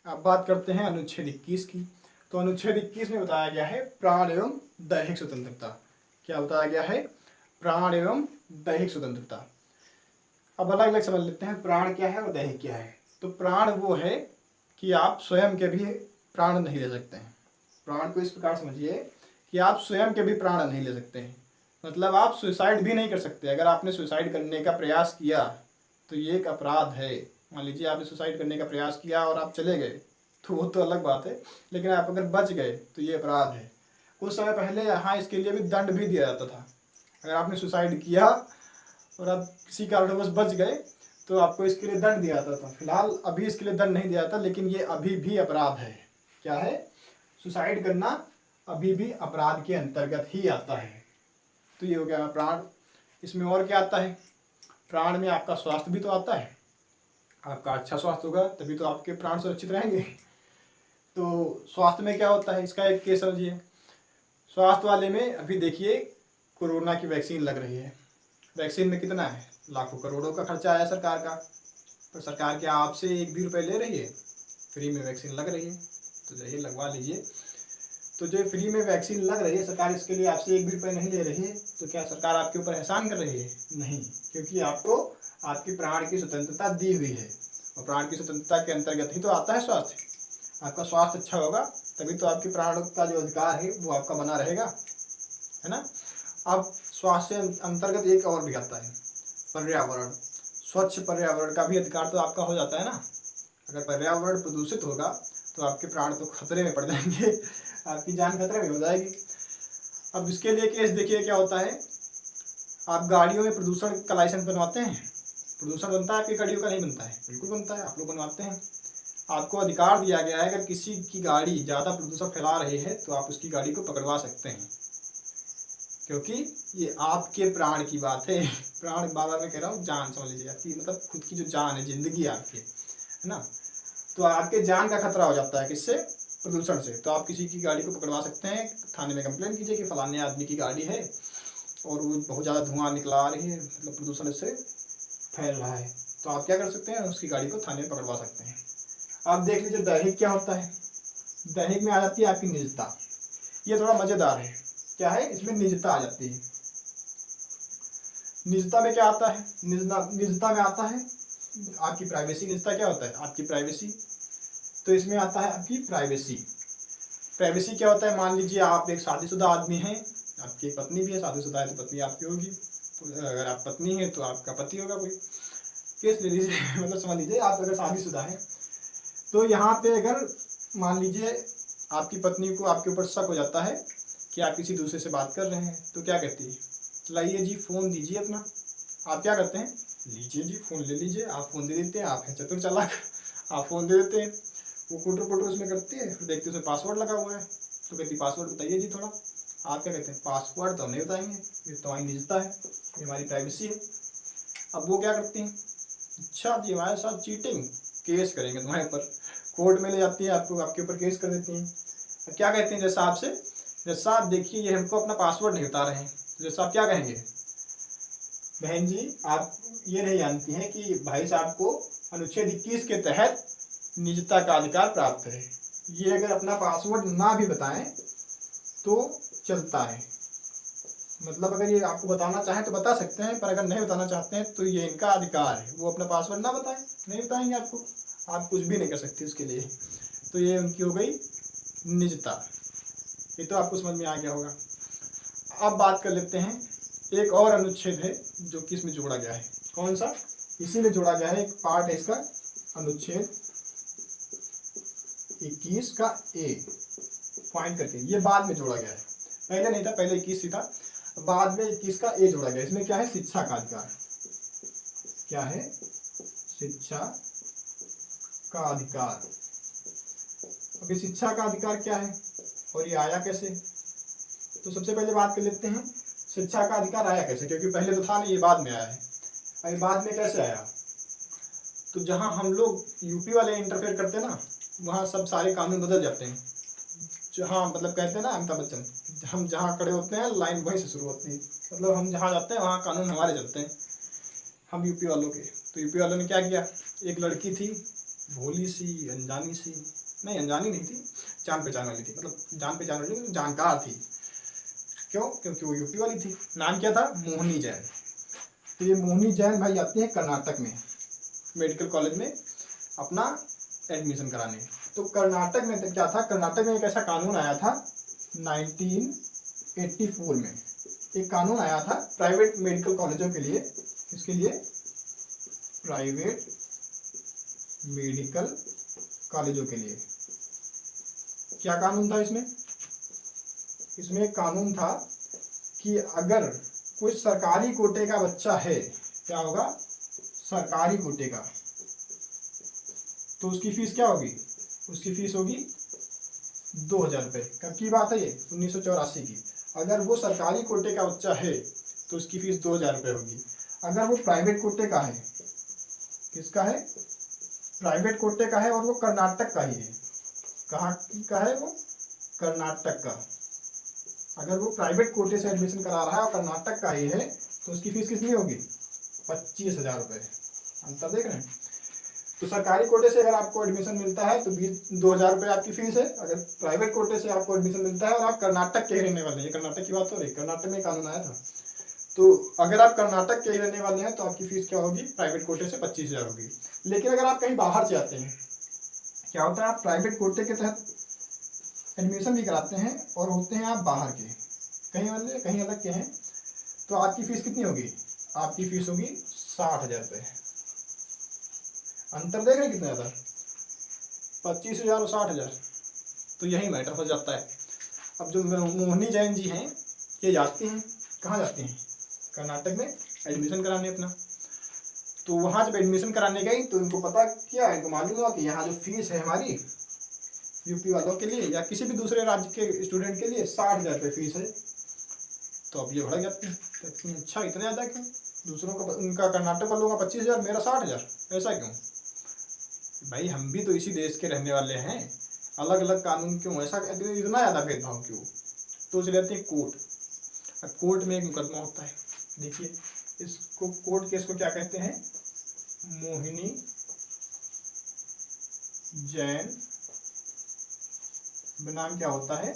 अब बात करते हैं अनुच्छेद 21 की। तो अनुच्छेद 21 में बताया गया है प्राण एवं दैहिक स्वतंत्रता। क्या बताया गया है, प्राण एवं दैहिक स्वतंत्रता। अब अलग अलग समझ लेते हैं, प्राण क्या है और दैहिक क्या है। तो प्राण वो है कि आप स्वयं के भी प्राण नहीं ले सकते हैं। प्राण को इस प्रकार समझिए कि आप स्वयं के भी प्राण नहीं ले सकते हैं, मतलब आप सुसाइड भी नहीं कर सकते। अगर आपने सुसाइड करने का प्रयास किया तो ये एक अपराध है। मान लीजिए आपने सुसाइड करने का प्रयास किया और आप चले गए तो वो तो अलग बात है, लेकिन आप अगर बच गए तो ये अपराध है। कुछ समय पहले यहाँ इसके लिए भी दंड भी दिया जाता था। अगर आपने सुसाइड किया और आप किसी कारणवश बच गए तो आपको इसके लिए दंड दिया जाता था। फिलहाल अभी इसके लिए दंड नहीं दिया जाता, लेकिन ये अभी भी अपराध है। क्या है, सुसाइड करना अभी भी अपराध के अंतर्गत ही आता है। तो ये हो गया प्राण। इसमें और क्या आता है, प्राण में आपका स्वास्थ्य भी तो आता है। आपका अच्छा स्वास्थ्य होगा तभी तो आपके प्राण सुरक्षित रहेंगे। तो स्वास्थ्य में क्या होता है, इसका एक केस समझिए। स्वास्थ्य वाले में अभी देखिए कोरोना की वैक्सीन लग रही है। वैक्सीन में कितना है, लाखों करोड़ों का खर्चा आया सरकार का। पर सरकार क्या आपसे एक भी रुपये ले रही है? फ्री में वैक्सीन लग रही है, तो जाइए लगवा लीजिए। तो जो फ्री में वैक्सीन लग रही है, सरकार इसके लिए आपसे एक भी रुपये नहीं ले रही है, तो क्या सरकार आपके ऊपर एहसान कर रही है? नहीं, क्योंकि आपको आपकी प्राण की स्वतंत्रता दी हुई है, और प्राण की स्वतंत्रता के अंतर्गत ही तो आता है स्वास्थ्य। आपका स्वास्थ्य अच्छा होगा तभी तो आपके प्राण का जो अधिकार है वो आपका बना रहेगा, है ना। अब स्वास्थ्य अंतर्गत एक और भी आता है, पर्यावरण। स्वच्छ पर्यावरण का भी अधिकार तो आपका हो जाता है ना। अगर पर्यावरण प्रदूषित होगा तो आपके प्राण तो खतरे में पड़ जाएंगे, आपकी जान खतरे में हो जाएगी। अब इसके लिए केस देखिए क्या होता है। आप गाड़ियों में प्रदूषण का लाइसेंस बनवाते हैं, प्रदूषण बनता है आपकी गाड़ियों का? नहीं बनता है, बिल्कुल बनता है, आप लोग बनवाते हैं। आपको अधिकार दिया गया है, अगर किसी की गाड़ी ज़्यादा प्रदूषण फैला रही है तो आप उसकी गाड़ी को पकड़वा सकते हैं, क्योंकि ये आपके प्राण की बात है। प्राण बार बार मैं कह रहा हूँ, जान समझ लीजिए, आपकी मतलब खुद की जो जान है, जिंदगी आपकी, है ना। तो आपके जान का खतरा हो जाता है किससे? प्रदूषण से। तो आप किसी की गाड़ी को पकड़वा सकते हैं, थाने में कंप्लेंट कीजिए कि फलाने आदमी की गाड़ी है और वो बहुत ज़्यादा धुआं निकला आ रही है, मतलब प्रदूषण इससे फैल रहा है। तो आप क्या कर सकते हैं? उसकी गाड़ी को थाने में पकड़वा सकते हैं। आप देख लीजिए दैहिक क्या होता है। दैहिक में आ जाती है आपकी निजता। ये थोड़ा मजेदार है। क्या है इसमें? निजता आ जाती है। निजता में क्या आता है? निजता में आता है आपकी प्राइवेसी। निजता क्या होता है? आपकी प्राइवेसी। तो इसमें आता है आपकी प्राइवेसी। प्राइवेसी क्या होता है? मान लीजिए आप एक शादीशुदा आदमी हैं, आपकी पत्नी भी है, शादीशुदा है तो पत्नी आपकी होगी। तो अगर आप पत्नी है तो आपका पति होगा कोई। केस ले लीजिए मतलब समझ लीजिए आप अगर शादीशुदा हैं तो यहाँ पे अगर मान लीजिए आपकी पत्नी को आपके ऊपर शक हो जाता है कि आप किसी दूसरे से बात कर रहे हैं, तो क्या कहती है? लाइए जी फ़ोन दीजिए अपना। आप क्या करते हैं? लीजिए जी फ़ोन ले लीजिए। आप फ़ोन दे देते हैं, आप हैं चतुर चालाक, आप फ़ोन दे देते हैं। वो पुटर पुटर उसमें करती है, फिर देखते उसमें पासवर्ड लगा हुआ है, तो कहती पासवर्ड बताइए जी थोड़ा। आप क्या कहते हैं? पासवर्ड तो हम नहीं बताएंगे, ये तो हमारी निजता है, ये हमारी प्राइवेसी है। अब वो क्या करती हैं? अच्छा जी हमारे साथ चीटिंग, केस करेंगे तुम्हारे ऊपर। कोर्ट में ले जाती है आपको, आपके ऊपर केस कर देती हैं। क्या कहते हैं जैसा आपसे? जैसा आप देखिए ये हमको अपना पासवर्ड नहीं बता रहे हैं, जैसा आप क्या कहेंगे? बहन जी आप ये नहीं जानती हैं कि भाई साहब को अनुच्छेद 21 के तहत निजता का अधिकार प्राप्त है। ये अगर अपना पासवर्ड ना भी बताएं तो चलता है। मतलब अगर ये आपको बताना चाहें तो बता सकते हैं, पर अगर नहीं बताना चाहते हैं तो ये इनका अधिकार है, वो अपना पासवर्ड ना बताएं, नहीं बताएंगे आपको, आप कुछ भी नहीं कर सकते उसके लिए। तो ये उनकी हो गई निजता। ये तो आपको समझ में आ गया होगा। अब बात कर लेते हैं, एक और अनुच्छेद है जो कि इसमें जोड़ा गया है। कौन सा? इसी में जोड़ा गया है, एक पार्ट है इसका, अनुच्छेद 21 का ए पॉइंट करके, ये बाद में जोड़ा गया है, पहले नहीं था, पहले 21 ही था, बाद में 21 का ए जोड़ा गया। इसमें क्या है? शिक्षा का अधिकार। क्या है? शिक्षा का अधिकार। अभी शिक्षा का अधिकार क्या है और ये आया कैसे? तो सबसे पहले बात कर लेते हैं शिक्षा का अधिकार आया कैसे, क्योंकि पहले तो था नहीं, ये बाद में आया है। अभी बाद में कैसे आया? तो जहाँ हम लोग यूपी वाले इंटरफेयर करते हैं ना, वहाँ सब सारे कानून बदल जाते हैं। जहाँ मतलब कहते हैं ना अमिताभ बच्चन, हम जहाँ खड़े होते हैं लाइन वहीं से शुरू होती है, मतलब हम जहाँ जाते हैं वहाँ कानून हमारे चलते हैं, हम यूपी वालों के। तो यूपी वालों ने क्या किया? एक लड़की थी भोली सी, अनजानी सी, नहीं अनजानी नहीं थी, जान पहचान वाली थी, मतलब जान पहचान वाली जानकार थी। क्यों? क्योंकि वो यूपी वाली थी। नाम क्या था? मोहिनी जैन। तो ये मोहिनी जैन भाई आती है कर्नाटक में मेडिकल कॉलेज में अपना एडमिशन कराने। तो कर्नाटक में क्या था? कर्नाटक में एक ऐसा कानून आया था 1984 में, एक कानून आया था प्राइवेट मेडिकल कॉलेजों के लिए। किसके लिए? प्राइवेट मेडिकल कॉलेजों के लिए। क्या कानून था इसमें? इसमें एक कानून था कि अगर कोई सरकारी कोटे का बच्चा है, क्या होगा? सरकारी कोटे का, तो उसकी फीस क्या होगी? उसकी फीस होगी 2000 रुपये। कब की बात है ये? 1984 की। अगर वो सरकारी कोटे का बच्चा है तो उसकी फीस 2000 रुपये होगी। अगर वो प्राइवेट कोटे का है, किसका है? प्राइवेट कोटे का है और वो कर्नाटक का ही है। कहाँ का है वो? कर्नाटक का। अगर वो प्राइवेट कोटे से एडमिशन करा रहा है और कर्नाटक का ही है तो उसकी फीस कितनी होगी? 25,000 रुपये। अंतर देख रहे हैं? तो सरकारी कोटे से अगर आपको एडमिशन मिलता है तो 2,000 रुपये आपकी फीस है। अगर प्राइवेट कोटे से आपको एडमिशन मिलता है और आप कर्नाटक के ही रहने वाले हैं, कर्नाटक की बात हो रही है, कर्नाटक में कानून आया था, तो अगर आप कर्नाटक के ही रहने वाले हैं तो आपकी फीस क्या होगी, प्राइवेट कोटे से 25,000 होगी। लेकिन अगर आप कहीं बाहर से आते हैं, क्या होता है, आप प्राइवेट कोटे के तहत एडमिशन भी कराते हैं और होते हैं आप बाहर के, कहीं अलग के हैं, तो आपकी फीस कितनी होगी, आपकी फीस होगी 60,000 रुपये। अंतर देख रहे हैं कितना ज़्यादा, 25,000 और 60,000, तो यही मैटर हो जाता है। अब जो मोहिनी जैन जी हैं, ये जाती हैं, कहाँ जाती हैं, कर्नाटक में एडमिशन कराने अपना। तो वहाँ जब एडमिशन कराने गई तो इनको पता किया, इनको मालूम हुआ कि यहाँ जो फीस है हमारी यूपी वालों के लिए या किसी भी दूसरे राज्य के स्टूडेंट के लिए 60,000 रुपये फीस है। तो अब ये भड़क जाती है, तो अच्छा इतना ज़्यादा क्यों, दूसरों का, उनका कर्नाटक वालों का 25,000, मेरा 60,000, ऐसा क्यों भाई, हम भी तो इसी देश के रहने वाले हैं, अलग अलग कानून क्यों, ऐसा इतना ज़्यादा भेदभाव क्यों। तो चले जाते हैं कोर्ट। अब कोर्ट में एक मुकदमा होता है, देखिए इसको कोर्ट केस को क्या कहते हैं, मोहिनी जैन बनाम क्या होता है,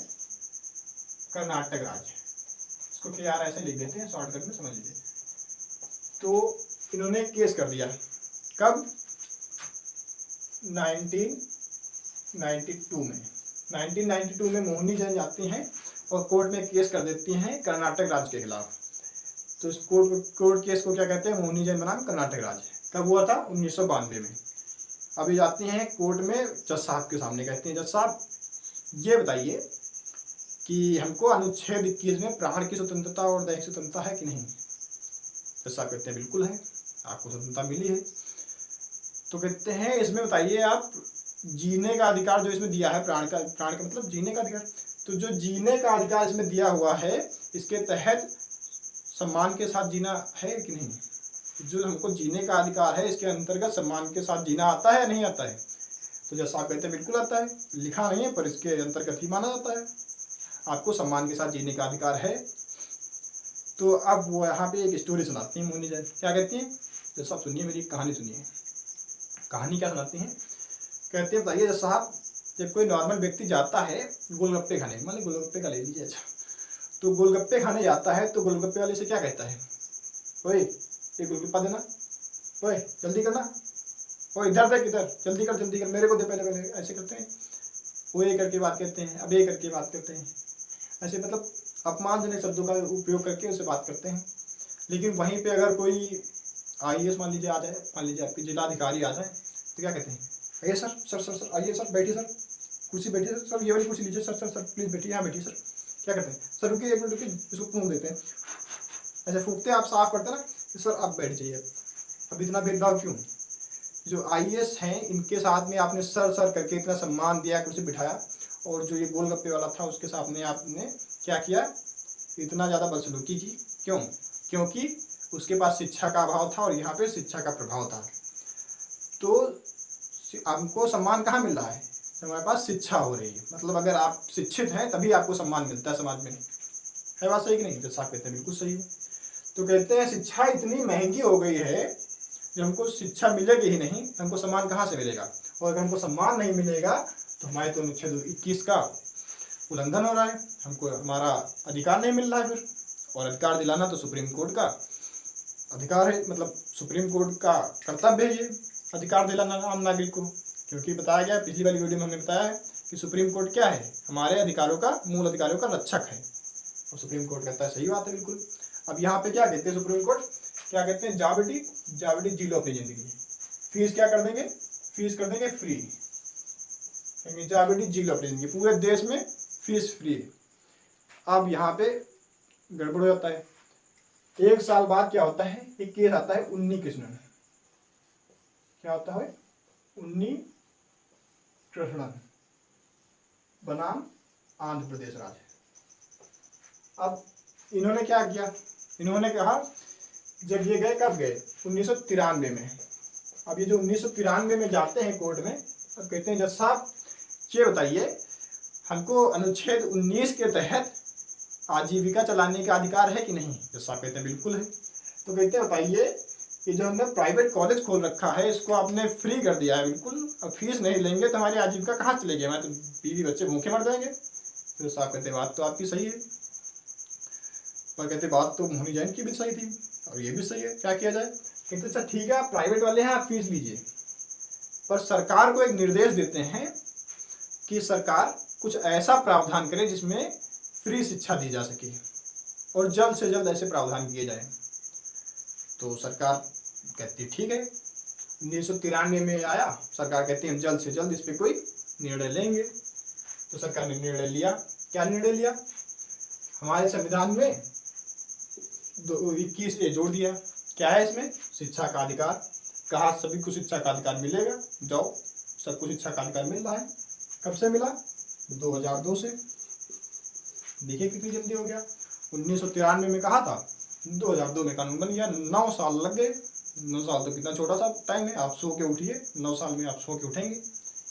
कर्नाटक राज्य, इसको KR ऐसे लिख देते हैं, शॉर्टकट में समझ लीजिए। तो इन्होंने केस कर दिया, कब, 1992 में मोहिनी जैन जाती हैं और कोर्ट में केस कर देती हैं कर्नाटक राज्य के खिलाफ। तो इस कोर्ट केस को क्या कहते हैं, मोहिनी जैन बनाम कर्नाटक राज्य। कब हुआ था, 1992 में। अभी जाती हैं कोर्ट में, जज साहब के सामने, कहते हैं जज साहब ये बताइए कि हमको अनुच्छेद 21 में प्राण की स्वतंत्रता और दैहिक स्वतंत्रता है कि नहीं। जज साहब कहते हैं बिल्कुल है, आपको स्वतंत्रता मिली है। तो कहते हैं इसमें बताइए आप, जीने का अधिकार जो इसमें दिया है, प्राण का मतलब जीने का अधिकार, तो जो जीने का अधिकार इसमें दिया हुआ है, इसके तहत सम्मान के साथ जीना है कि नहीं, जो हमको जीने का अधिकार है इसके अंतर्गत सम्मान के साथ जीना आता है या नहीं आता है। तो जज साहब कहते हैं बिल्कुल आता है, लिखा नहीं है पर इसके अंतर्गत ही माना जाता है, आपको सम्मान के साथ जीने का अधिकार है। तो अब वो यहाँ पे एक स्टोरी सुनाती हैं मोहिनी जैन, क्या कहती हैं, जज साहब सुनिए मेरी कहानी सुनिए। कहानी क्या सुनाती हैं, कहते हैं बताइए जज साहब, जब कोई नॉर्मल व्यक्ति जाता है गोलगप्पे खाने, मान लीजिए गोलगप्पे का ले लीजिए, अच्छा, तो गोलगप्पे खाने जाता है तो गोलगप्पे वाले से क्या कहता है, ओए एक गोलगप्पा देना, ओए जल्दी करना, ओ इधर देख, इधर जल्दी कर मेरे को दे पहले पहले, ऐसे करते हैं। वो ये करके बात करते हैं, अब ये करके बात करते हैं, ऐसे मतलब अपमानजनक शब्दों का उपयोग करके उससे बात करते हैं। लेकिन वहीं पे अगर कोई IAS मान लीजिए आ जाए, मान लीजिए आपके जिलाधिकारी आ जाए, तो क्या कहते हैं, आइए सर सर सर सर आइए सर, बैठिए सर, कुर्सी बैठिए सर, ये वाली कुर्सी लीजिए सर, सर सर प्लीज़ बैठिए, यहाँ बैठिए सर। क्या करते हैं, सर रुकिए 1 मिनट रुकिए, इसको फूंक देते हैं, ऐसे फूंकते हैं, आप साफ करते हैं ना, कि सर आप बैठ जाइए। अब इतना भेदभाव क्यों, जो IAS हैं इनके साथ में आपने सर सर करके इतना सम्मान दिया, कुर्सी बिठाया, और जो ये गोलगप्पे वाला था उसके सामने आपने क्या किया, इतना ज़्यादा बदसलूकी की, क्यों, क्योंकि उसके पास शिक्षा का अभाव था और यहाँ पे शिक्षा का प्रभाव था। तो आपको सम्मान कहाँ मिल रहा है, हमारे पास शिक्षा हो रही है, मतलब अगर आप शिक्षित हैं तभी आपको सम्मान मिलता है समाज में, है बात सही कि नहीं। तो साहब कहते हैं बिल्कुल सही है। तो कहते हैं शिक्षा इतनी महंगी हो गई है, जब हमको शिक्षा मिलेगी ही नहीं, हमको सम्मान कहाँ से मिलेगा, और अगर हमको सम्मान नहीं मिलेगा तो हमारे तो अनुच्छेद 21 का उल्लंघन हो रहा है, हमको हमारा अधिकार नहीं मिल रहा है फिर, और अधिकार दिलाना तो सुप्रीम कोर्ट का अधिकार है, मतलब सुप्रीम कोर्ट का कर्तव्य है ये अधिकार दिलाना आम नागरिक को, क्योंकि बताया गया पिछली वाली वीडियो में हमने बताया है कि सुप्रीम कोर्ट क्या है, हमारे अधिकारों का, मूल अधिकारों का रक्षक है, और सुप्रीम कोर्ट कहता है सही बात है बिल्कुल। अब यहाँ पे क्या कहते हैं सुप्रीम कोर्ट, क्या कहते हैं, जा बेटी जी लो अपनी जिंदगी, फीस क्या कर देंगे, फीस कर देंगे फ्री, जा बेटी जी लो अपनी जिंदगी, पूरे देश में फीस फ्री। अब यहाँ पे गड़बड़ हो जाता है, 1 साल बाद क्या होता है, एक केस आता है उन्नी कृष्णन, क्या होता है, उन्नी कृष्णन बनाम आंध्र प्रदेश राज्य। अब इन्होंने क्या किया, इन्होंने कहा, जब ये गए, कब गए, 1993 में। अब ये जो 1993 में जाते हैं कोर्ट में, अब कहते हैं जज साहब ये बताइए, हमको अनुच्छेद 19 के तहत आजीविका चलाने का अधिकार है कि नहीं। जज साहब कहते हैं बिल्कुल है। तो कहते हैं बताइए, कि जो हमने प्राइवेट कॉलेज खोल रखा है इसको आपने फ्री कर दिया है बिल्कुल, अब फीस नहीं लेंगे तो हमारी आजीविका कहाँ चलेगी, हमारे तो बीवी बच्चे भूखे मर जाएंगे। तो साहब कहते बात तो आपकी सही है, पर कहते बात तो मोहनी जैन की भी सही थी और ये भी सही है, क्या किया जाए। कहते अच्छा ठीक है आप प्राइवेट वाले हैं, आप फीस लीजिए, पर सरकार को एक निर्देश देते हैं कि सरकार कुछ ऐसा प्रावधान करे जिसमें फ्री शिक्षा दी जा सके और जल्द से जल्द ऐसे प्रावधान किए जाए। तो सरकार कहती ठीक है, 1993 में आया, सरकार कहती है हम जल्द से जल्द इस पर कोई निर्णय लेंगे। तो सरकार ने निर्णय लिया, क्या निर्णय लिया, हमारे संविधान में 21A जोड़ दिया। क्या है इसमें, शिक्षा का अधिकार, कहा सभी को शिक्षा का अधिकार मिलेगा, जाओ सबको शिक्षा का अधिकार मिल रहा है। कब से मिला, 2002 से। देखिए कितनी जल्दी हो गया, 1993 में कहा था, 2002 में कानून बन गया। 9 साल लग गए, 9 साल तो कितना छोटा सा टाइम है, आप सो के उठिए, 9 साल में आप सो के उठेंगे,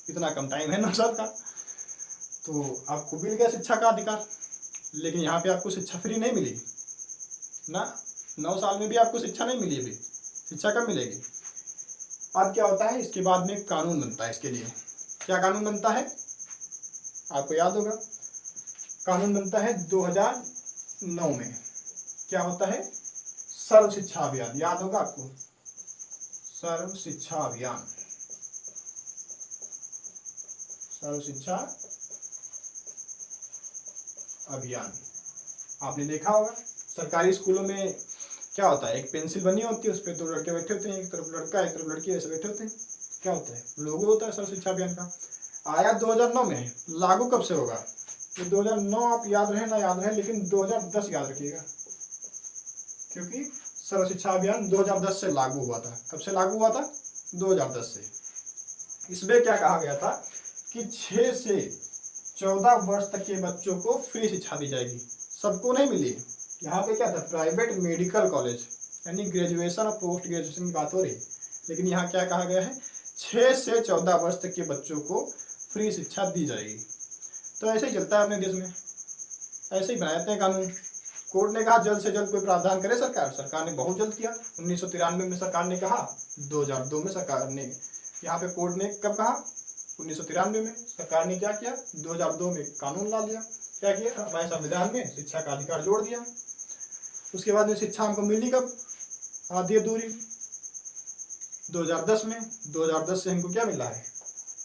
इतना कम टाइम है 9 साल का। तो आपको मिल गया शिक्षा का अधिकार, लेकिन यहाँ पे आपको शिक्षा फ्री नहीं मिली ना, 9 साल में भी आपको शिक्षा नहीं मिली, अभी शिक्षा कब मिलेगी। अब क्या होता है, इसके बाद में कानून बनता है इसके लिए। क्या कानून बनता है, आपको याद होगा, कानून बनता है 2009 में। क्या होता है, सर्व शिक्षा अभियान, याद होगा आपको, सर्व शिक्षा अभियान, सर्व शिक्षा अभियान आपने देखा होगा। सरकारी स्कूलों में क्या होता है, एक पेंसिल बनी होती है, उस पर 2 लड़के बैठे होते हैं, एक तरफ लड़का एक तरफ लड़की, ऐसे बैठे होते हैं। क्या होता है, लोगो होता है सर्व शिक्षा अभियान का। आया 2009 में, लागू कब से होगा, तो 2009 आप याद रहे ना याद रहे, लेकिन 2010 याद रखिएगा, क्योंकि सर्व शिक्षा अभियान 2010 से लागू हुआ था। कब से लागू हुआ था, 2010 से। इसमें क्या कहा गया था कि 6 से 14 वर्ष तक के बच्चों को फ्री शिक्षा दी जाएगी, सबको नहीं मिली। यहाँ पे क्या था, प्राइवेट मेडिकल कॉलेज, यानी ग्रेजुएशन और पोस्ट ग्रेजुएशन की बात हो रही, लेकिन यहाँ क्या कहा गया है, 6 से 14 वर्ष तक के बच्चों को फ्री शिक्षा दी जाएगी। तो ऐसे ही चलता है अपने देश में, ऐसे ही बनाते हैं कानून। कोर्ट ने कहा जल्द से जल्द कोई प्रावधान करे सरकार, सरकार ने बहुत जल्द किया। 1993 में सरकार ने कहा, 2002 में सरकार ने, यहाँ पे कोर्ट ने कब कहा, 1993 में। सरकार ने क्या किया, 2002 में कानून ला लिया। क्या किया, हमारे संविधान में शिक्षा का अधिकार जोड़ दिया। उसके बाद में शिक्षा हमको मिली कब, आधी अधूरी, 2010 में। 2010 से हमको क्या मिला है,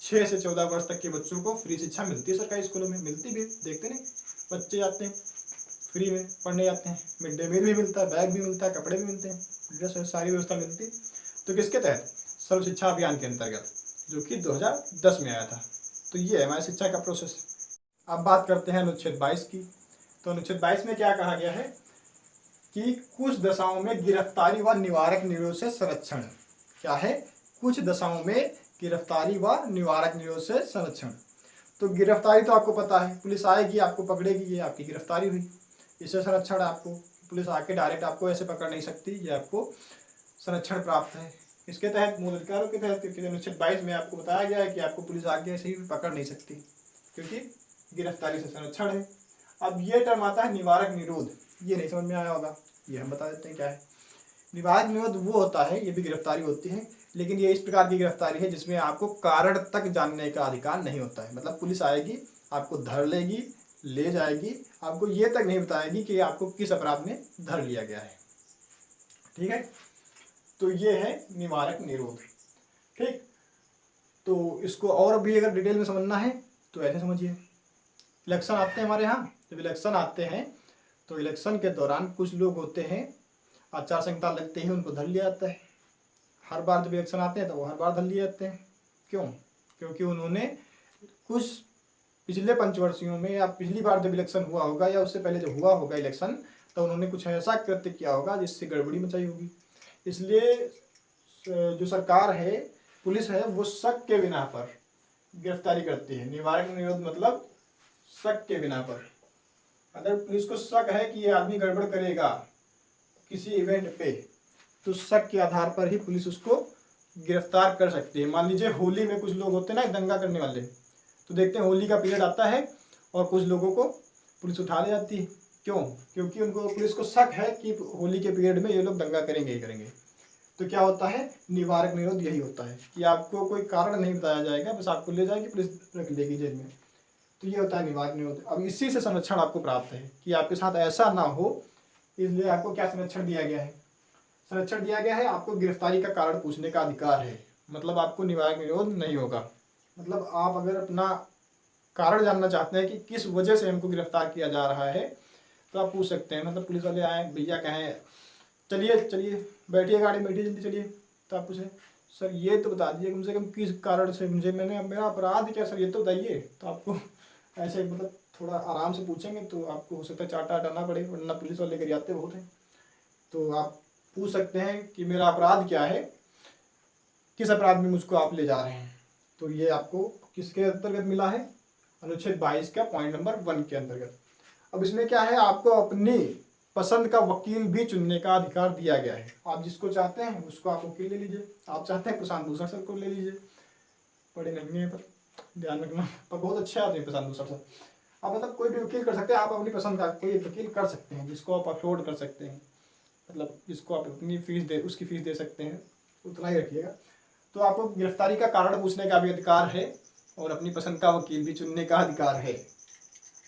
6 से 14 वर्ष तक के बच्चों को फ्री शिक्षा मिलती है सरकारी स्कूलों में, मिलती भी, देखते नहीं बच्चे जाते हैं फ्री में पढ़ने जाते हैं, मिड डे मील भी मिलता है, बैग भी मिलता है, कपड़े भी मिलते हैं, ड्रेस, सारी व्यवस्था मिलती है। तो किसके तहत, सर्व शिक्षा अभियान के अंतर्गत, जो कि 2010 में आया था। तो ये है हमारी शिक्षा का प्रोसेस। अब बात करते हैं अनुच्छेद 22 की। तो अनुच्छेद 22 में क्या कहा गया है कि कुछ दशाओं में गिरफ्तारी व निवारक निरोध से संरक्षण। क्या है, कुछ दशाओं में गिरफ्तारी व निवारक निरोध से संरक्षण। तो गिरफ्तारी तो आपको पता है, पुलिस आएगी आपको पकड़ेगी, ये आपकी गिरफ्तारी हुई, इससे संरक्षण आपको, पुलिस आके डायरेक्ट आपको ऐसे पकड़ नहीं सकती, ये आपको संरक्षण प्राप्त है। इसके तहत मूल अधिकारों के तहत अनुच्छेद 22 में आपको बताया गया है कि आपको पुलिस आके ऐसे ही पकड़ नहीं सकती, क्योंकि गिरफ्तारी से संरक्षण है। अब ये टर्म आता है निवारक निरोध, ये नहीं समझ में आया होगा, ये हम बता देते हैं क्या है। निवारक निरोध वो होता है, ये भी गिरफ्तारी होती है, लेकिन ये इस प्रकार की गिरफ्तारी है जिसमें आपको कारण तक जानने का अधिकार नहीं होता है। मतलब पुलिस आएगी, आपको धर लेगी, ले जाएगी, आपको ये तक नहीं बताएगी कि आपको किस अपराध में धर लिया गया है। ठीक है, तो ये है निवारक निरोध। ठीक, तो इसको और भी अगर डिटेल में समझना है तो ऐसे समझिए, इलेक्शन आते हैं हमारे यहाँ, जब इलेक्शन आते हैं तो इलेक्शन के दौरान कुछ लोग होते हैं, आचार संहिता लगते ही उनको धर लिया जाता है। हर बार जब इलेक्शन आते हैं तो वो हर बार धर लिए जाते हैं। क्यों, क्योंकि उन्होंने कुछ पिछले पंचवर्षियों में या पिछली बार जब इलेक्शन हुआ होगा या उससे पहले जब हुआ होगा इलेक्शन, तो उन्होंने कुछ ऐसा कृत्य किया होगा जिससे गड़बड़ी मचाई होगी। इसलिए जो सरकार है, पुलिस है, वो शक के बिना पर गिरफ्तारी करती है। निवारक निरोध मतलब शक के बिना पर, अगर पुलिस को शक है कि ये आदमी गड़बड़ करेगा किसी इवेंट पे, तो शक के आधार पर ही पुलिस उसको गिरफ्तार कर सकती है। मान लीजिए होली में कुछ लोग होते हैं ना दंगा करने वाले, तो देखते हैं होली का पीरियड आता है और कुछ लोगों को पुलिस उठा ले जाती है। क्यों, क्योंकि उनको पुलिस को शक है कि होली के पीरियड में ये लोग दंगा करेंगे ही करेंगे। तो क्या होता है, निवारक निरोध यही होता है कि आपको कोई कारण नहीं बताया जाएगा, बस आपको ले जाएगी पुलिस, रख लेगी जेल में। तो ये होता है निवारक निरोध। अब इसी से संरक्षण आपको प्राप्त है कि आपके साथ ऐसा ना हो, इसलिए आपको क्या संरक्षण दिया गया है, संरक्षण दिया गया है, आपको गिरफ्तारी का कारण पूछने का अधिकार है। मतलब आपको निवारक निरोध नहीं होगा। मतलब आप अगर अपना कारण जानना चाहते हैं कि किस वजह से हमको गिरफ्तार किया जा रहा है, तो आप पूछ सकते हैं। मतलब पुलिस वाले आए, भैया कहें चलिए चलिए बैठिए गाड़ी में, बैठिए जल्दी चलिए, तो आप पूछें सर ये तो बता दीजिए कम से कम किस कारण से मुझे, मैंने मेरा अपराध क्या सर ये तो बताइए। तो आपको ऐसे मतलब थोड़ा आराम से पूछेंगे तो आपको हो सकता है चाटा हटाना पड़े, वरना पुलिस वाले लेकर आते बहुत हैं। तो आप पूछ सकते हैं कि मेरा अपराध क्या है, किस अपराध में मुझको आप ले जा रहे हैं। तो ये आपको किसके अंतर्गत मिला है, अनुच्छेद 22 का पॉइंट नंबर 1 के अंतर्गत। अब इसमें क्या है, आपको अपनी पसंद का वकील भी चुनने का अधिकार दिया गया है। आप जिसको चाहते हैं उसको आप वकील ले लीजिए। आप चाहते हैं प्रशांत भूषण सर को ले लीजिए, पढ़े नहीं है पर ध्यान रखना, पर बहुत अच्छे आदमी प्रशांत भूषण सर। आप मतलब कोई भी वकील कर सकते हैं, आप अपनी पसंद का कोई वकील कर सकते हैं जिसको आप अफोर्ड कर सकते हैं, मतलब जिसको आप अपनी फीस दे, उसकी फीस दे सकते हैं, उतना ही रखिएगा। तो आपको गिरफ्तारी का कारण पूछने का भी अधिकार है और अपनी पसंद का वकील भी चुनने का अधिकार है।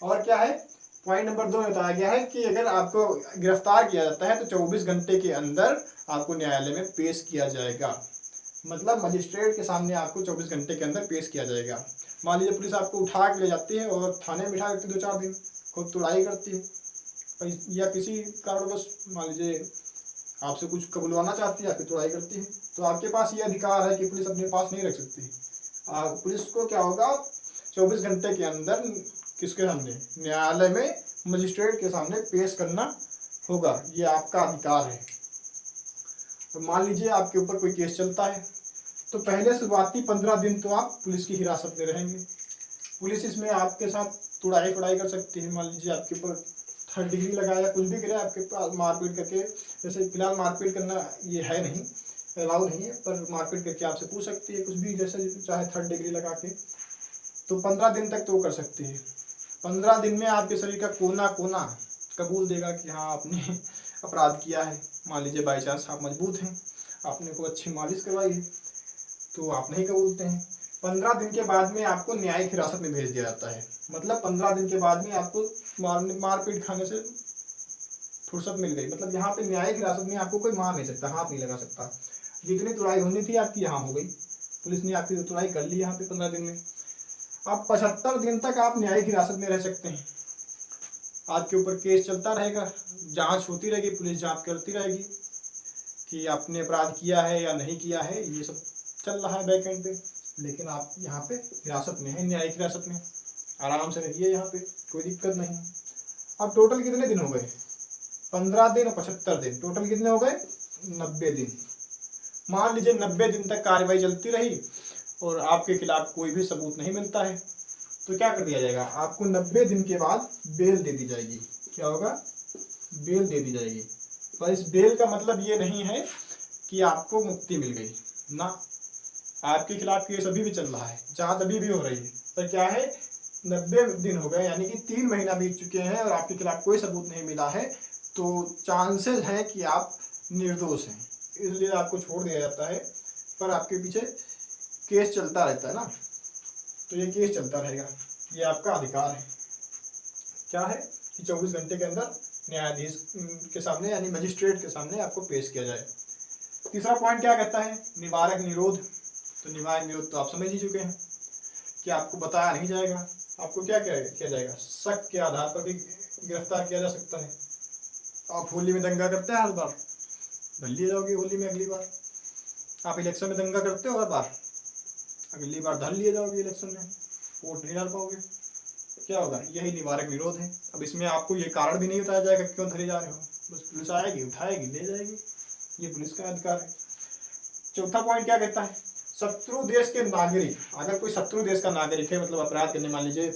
और क्या है, पॉइंट नंबर 2 में बताया गया है कि अगर आपको गिरफ्तार किया जाता है तो 24 घंटे के अंदर आपको न्यायालय में पेश किया जाएगा। मतलब मजिस्ट्रेट के सामने आपको 24 घंटे के अंदर पेश किया जाएगा। मान लीजिए पुलिस आपको उठा के ले जाती है और थाने में बिठा देती है 2-4 दिन, खूब तुड़ाई करती है, या किसी कारणवश मान लीजिए आपसे कुछ कबुलवाना चाहती है, आपकी तुड़ाई करती है, तो आपके पास ये अधिकार है कि पुलिस अपने पास नहीं रख सकती। पुलिस को क्या होगा, 24 घंटे के अंदर किसके सामने, न्यायालय में मजिस्ट्रेट के सामने पेश करना होगा। ये आपका अधिकार है। तो मान लीजिए आपके ऊपर कोई केस चलता है तो पहले शुरुआती 15 दिन तो आप पुलिस की हिरासत में रहेंगे। पुलिस इसमें आपके साथ तुड़ाई फुड़ाई कर सकती है। मान लीजिए आपके ऊपर 3rd डिग्री लगाया, कुछ भी करे आपके पास, मारपीट करके, जैसे फिलहाल मारपीट करना ये है नहीं, अलाउ नहीं है, पर मारपीट करके आपसे पूछ सकती है कुछ भी, जैसे चाहे 3rd डिग्री लगा के। तो 15 दिन तक तो वो कर सकती है। 15 दिन में आपके शरीर का कोना कोना कबूल देगा कि हाँ आपने अपराध किया है। मान लीजिए बाई चांस आप मजबूत हैं, आपने को अच्छी मालिश करवाई है, तो आप नहीं कबूलते हैं। 15 दिन के बाद में आपको न्यायिक हिरासत में भेज दिया जाता है। मतलब 15 दिन के बाद में आपको मारपीट खाने से फुर्सत मिल गई। मतलब यहाँ पे न्यायिक हिरासत में आपको कोई मार नहीं सकता, हाथ नहीं लगा सकता। जितनी तुड़ाई होनी थी आपकी यहाँ हो गई, पुलिस ने आपकी तुड़ाई कर ली यहाँ पे 15 दिन में। अब 75 दिन तक आप न्यायिक हिरासत में रह सकते हैं। आपके ऊपर केस चलता रहेगा, जांच होती रहेगी, पुलिस जांच करती रहेगी कि आपने अपराध किया है या नहीं किया है, ये सब चल रहा है बैक एंड पे। लेकिन आप यहाँ पे हिरासत में है, न्यायिक हिरासत में, आराम से रहिए यहाँ पे, कोई दिक्कत नहीं। अब टोटल कितने दिन हो गए, 15 दिन और 75 दिन, टोटल कितने हो गए, 90 दिन। मान लीजिए 90 दिन तक कार्रवाई चलती रही और आपके खिलाफ कोई भी सबूत नहीं मिलता है, तो क्या कर दिया जाएगा, आपको 90 दिन के बाद बेल दे दी जाएगी। क्या होगा, बेल दे दी जाएगी। पर इस बेल का मतलब ये नहीं है कि आपको मुक्ति मिल गई ना, आपके खिलाफ केस अभी भी चल रहा है, जांच अभी भी हो रही है। पर क्या है, 90 दिन हो गए, यानी कि 3 महीना बीत चुके हैं और आपके खिलाफ कोई सबूत नहीं मिला है, तो चांसेस है कि आप निर्दोष हैं, इसलिए आपको छोड़ दिया जाता है। पर आपके पीछे केस चलता रहता है ना, तो ये केस चलता रहेगा, ये आपका अधिकार है। क्या है कि 24 घंटे के अंदर न्यायाधीश के सामने यानी मजिस्ट्रेट के सामने आपको पेश किया जाए। तीसरा पॉइंट क्या कहता है, निवारक निरोध। तो निवारक निरोध तो आप समझ ही चुके हैं कि आपको बताया नहीं जाएगा, आपको क्या किया जाएगा, शक के आधार पर भी गिरफ्तार किया जा सकता है। आप होली में दंगा करते हैं, हर बार धर लिए जाओगे होली में, अगली बार आप इलेक्शन में दंगा करते हो, हर बार अगली बार धर लिए जाओगे इलेक्शन में, वोट नहीं डाल पाओगे, क्या होगा, यही निवारक निरोध है। अब इसमें आपको ये कारण भी नहीं बताया जाएगा क्यों धरे जा रहे हो, बस पुलिस आएगी, उठाएगी, ले जाएगी, ये पुलिस का अधिकार है। चौथा पॉइंट क्या कहता है, शत्रु देश के नागरिक, अगर कोई शत्रु देश का नागरिक है, मतलब अपराध करने, मान लीजिए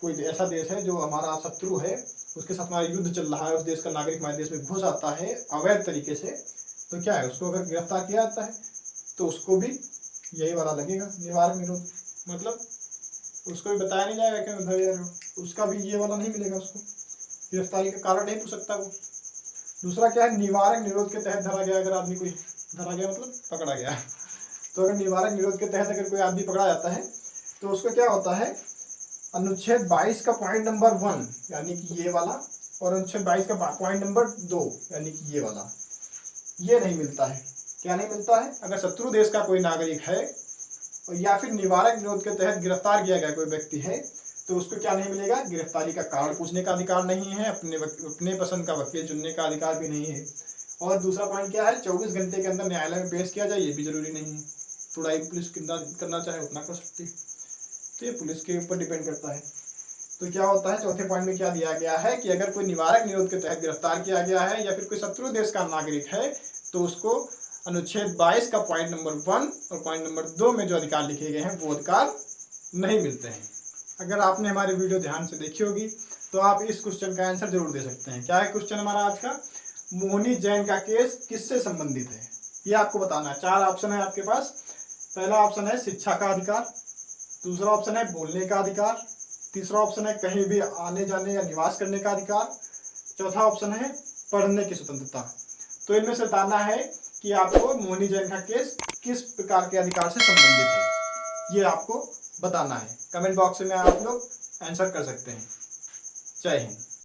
कोई ऐसा देश है जो हमारा शत्रु है, उसके साथ हमारा युद्ध चल रहा है, उस देश का नागरिक हमारे देश में घुस आता है अवैध तरीके से, तो क्या है, उसको अगर गिरफ्तार किया जाता है तो उसको भी यही वाला लगेगा, निवारक निरोध। मतलब उसको भी बताया नहीं जाएगा क्यों धरे जा रहे हो, उसका भी ये वाला नहीं मिलेगा, उसको गिरफ्तारी का कारण नहीं पूछ सकता वो। दूसरा क्या है, निवारक निरोध के तहत धरा गया अगर आदमी कोई, धरा गया मतलब पकड़ा गया। तो अगर निवारक निरोध के तहत अगर कोई आदमी पकड़ा जाता है तो उसको क्या होता है, अनुच्छेद 22 का पॉइंट नंबर 1 यानी कि ये वाला, और अनुच्छेद 22 का पॉइंट नंबर 2 यानी कि ये वाला, ये नहीं मिलता है। क्या नहीं मिलता है? अगर शत्रु देश का कोई नागरिक है या फिर निवारक निरोध के तहत गिरफ्तार किया गया कोई व्यक्ति है तो उसको क्या नहीं मिलेगा, गिरफ्तारी का कारण पूछने का अधिकार नहीं है, अपने पसंद का वकील चुनने का अधिकार भी नहीं है। और दूसरा पॉइंट क्या है, 24 घंटे के अंदर न्यायालय में पेश किया जाए ये भी जरूरी नहीं है। थोड़ा ही पुलिस कितना करना चाहे उतना कर सकती है, तो ये पुलिस के ऊपर डिपेंड करता है। तो क्या होता है, चौथे पॉइंट में क्या दिया गया है कि अगर कोई निवारक निरोध के तहत गिरफ्तार किया गया है या फिर कोई शत्रु देश का नागरिक है तो उसको अनुच्छेद 22 का पॉइंट नंबर 1 और पॉइंट नंबर 2 में जो अधिकार लिखे गए हैं वो अधिकार नहीं मिलते हैं। अगर आपने हमारी वीडियो ध्यान से देखी होगी तो आप इस क्वेश्चन का आंसर जरूर दे सकते हैं। क्या है क्वेश्चन हमारा आज का, मोहिनी जैन का केस किससे संबंधित है, ये आपको बताना है। 4 ऑप्शन है आपके पास। पहला ऑप्शन है शिक्षा का अधिकार, दूसरा ऑप्शन है बोलने का अधिकार, तीसरा ऑप्शन है कहीं भी आने जाने या निवास करने का अधिकार, चौथा ऑप्शन है पढ़ने की स्वतंत्रता। तो इनमें से बताना है कि आपको मोहिनी जैन का केस किस प्रकार के अधिकार से संबंधित है, ये आपको बताना है। कमेंट बॉक्स में आप लोग आंसर कर सकते हैं। जय हिंद।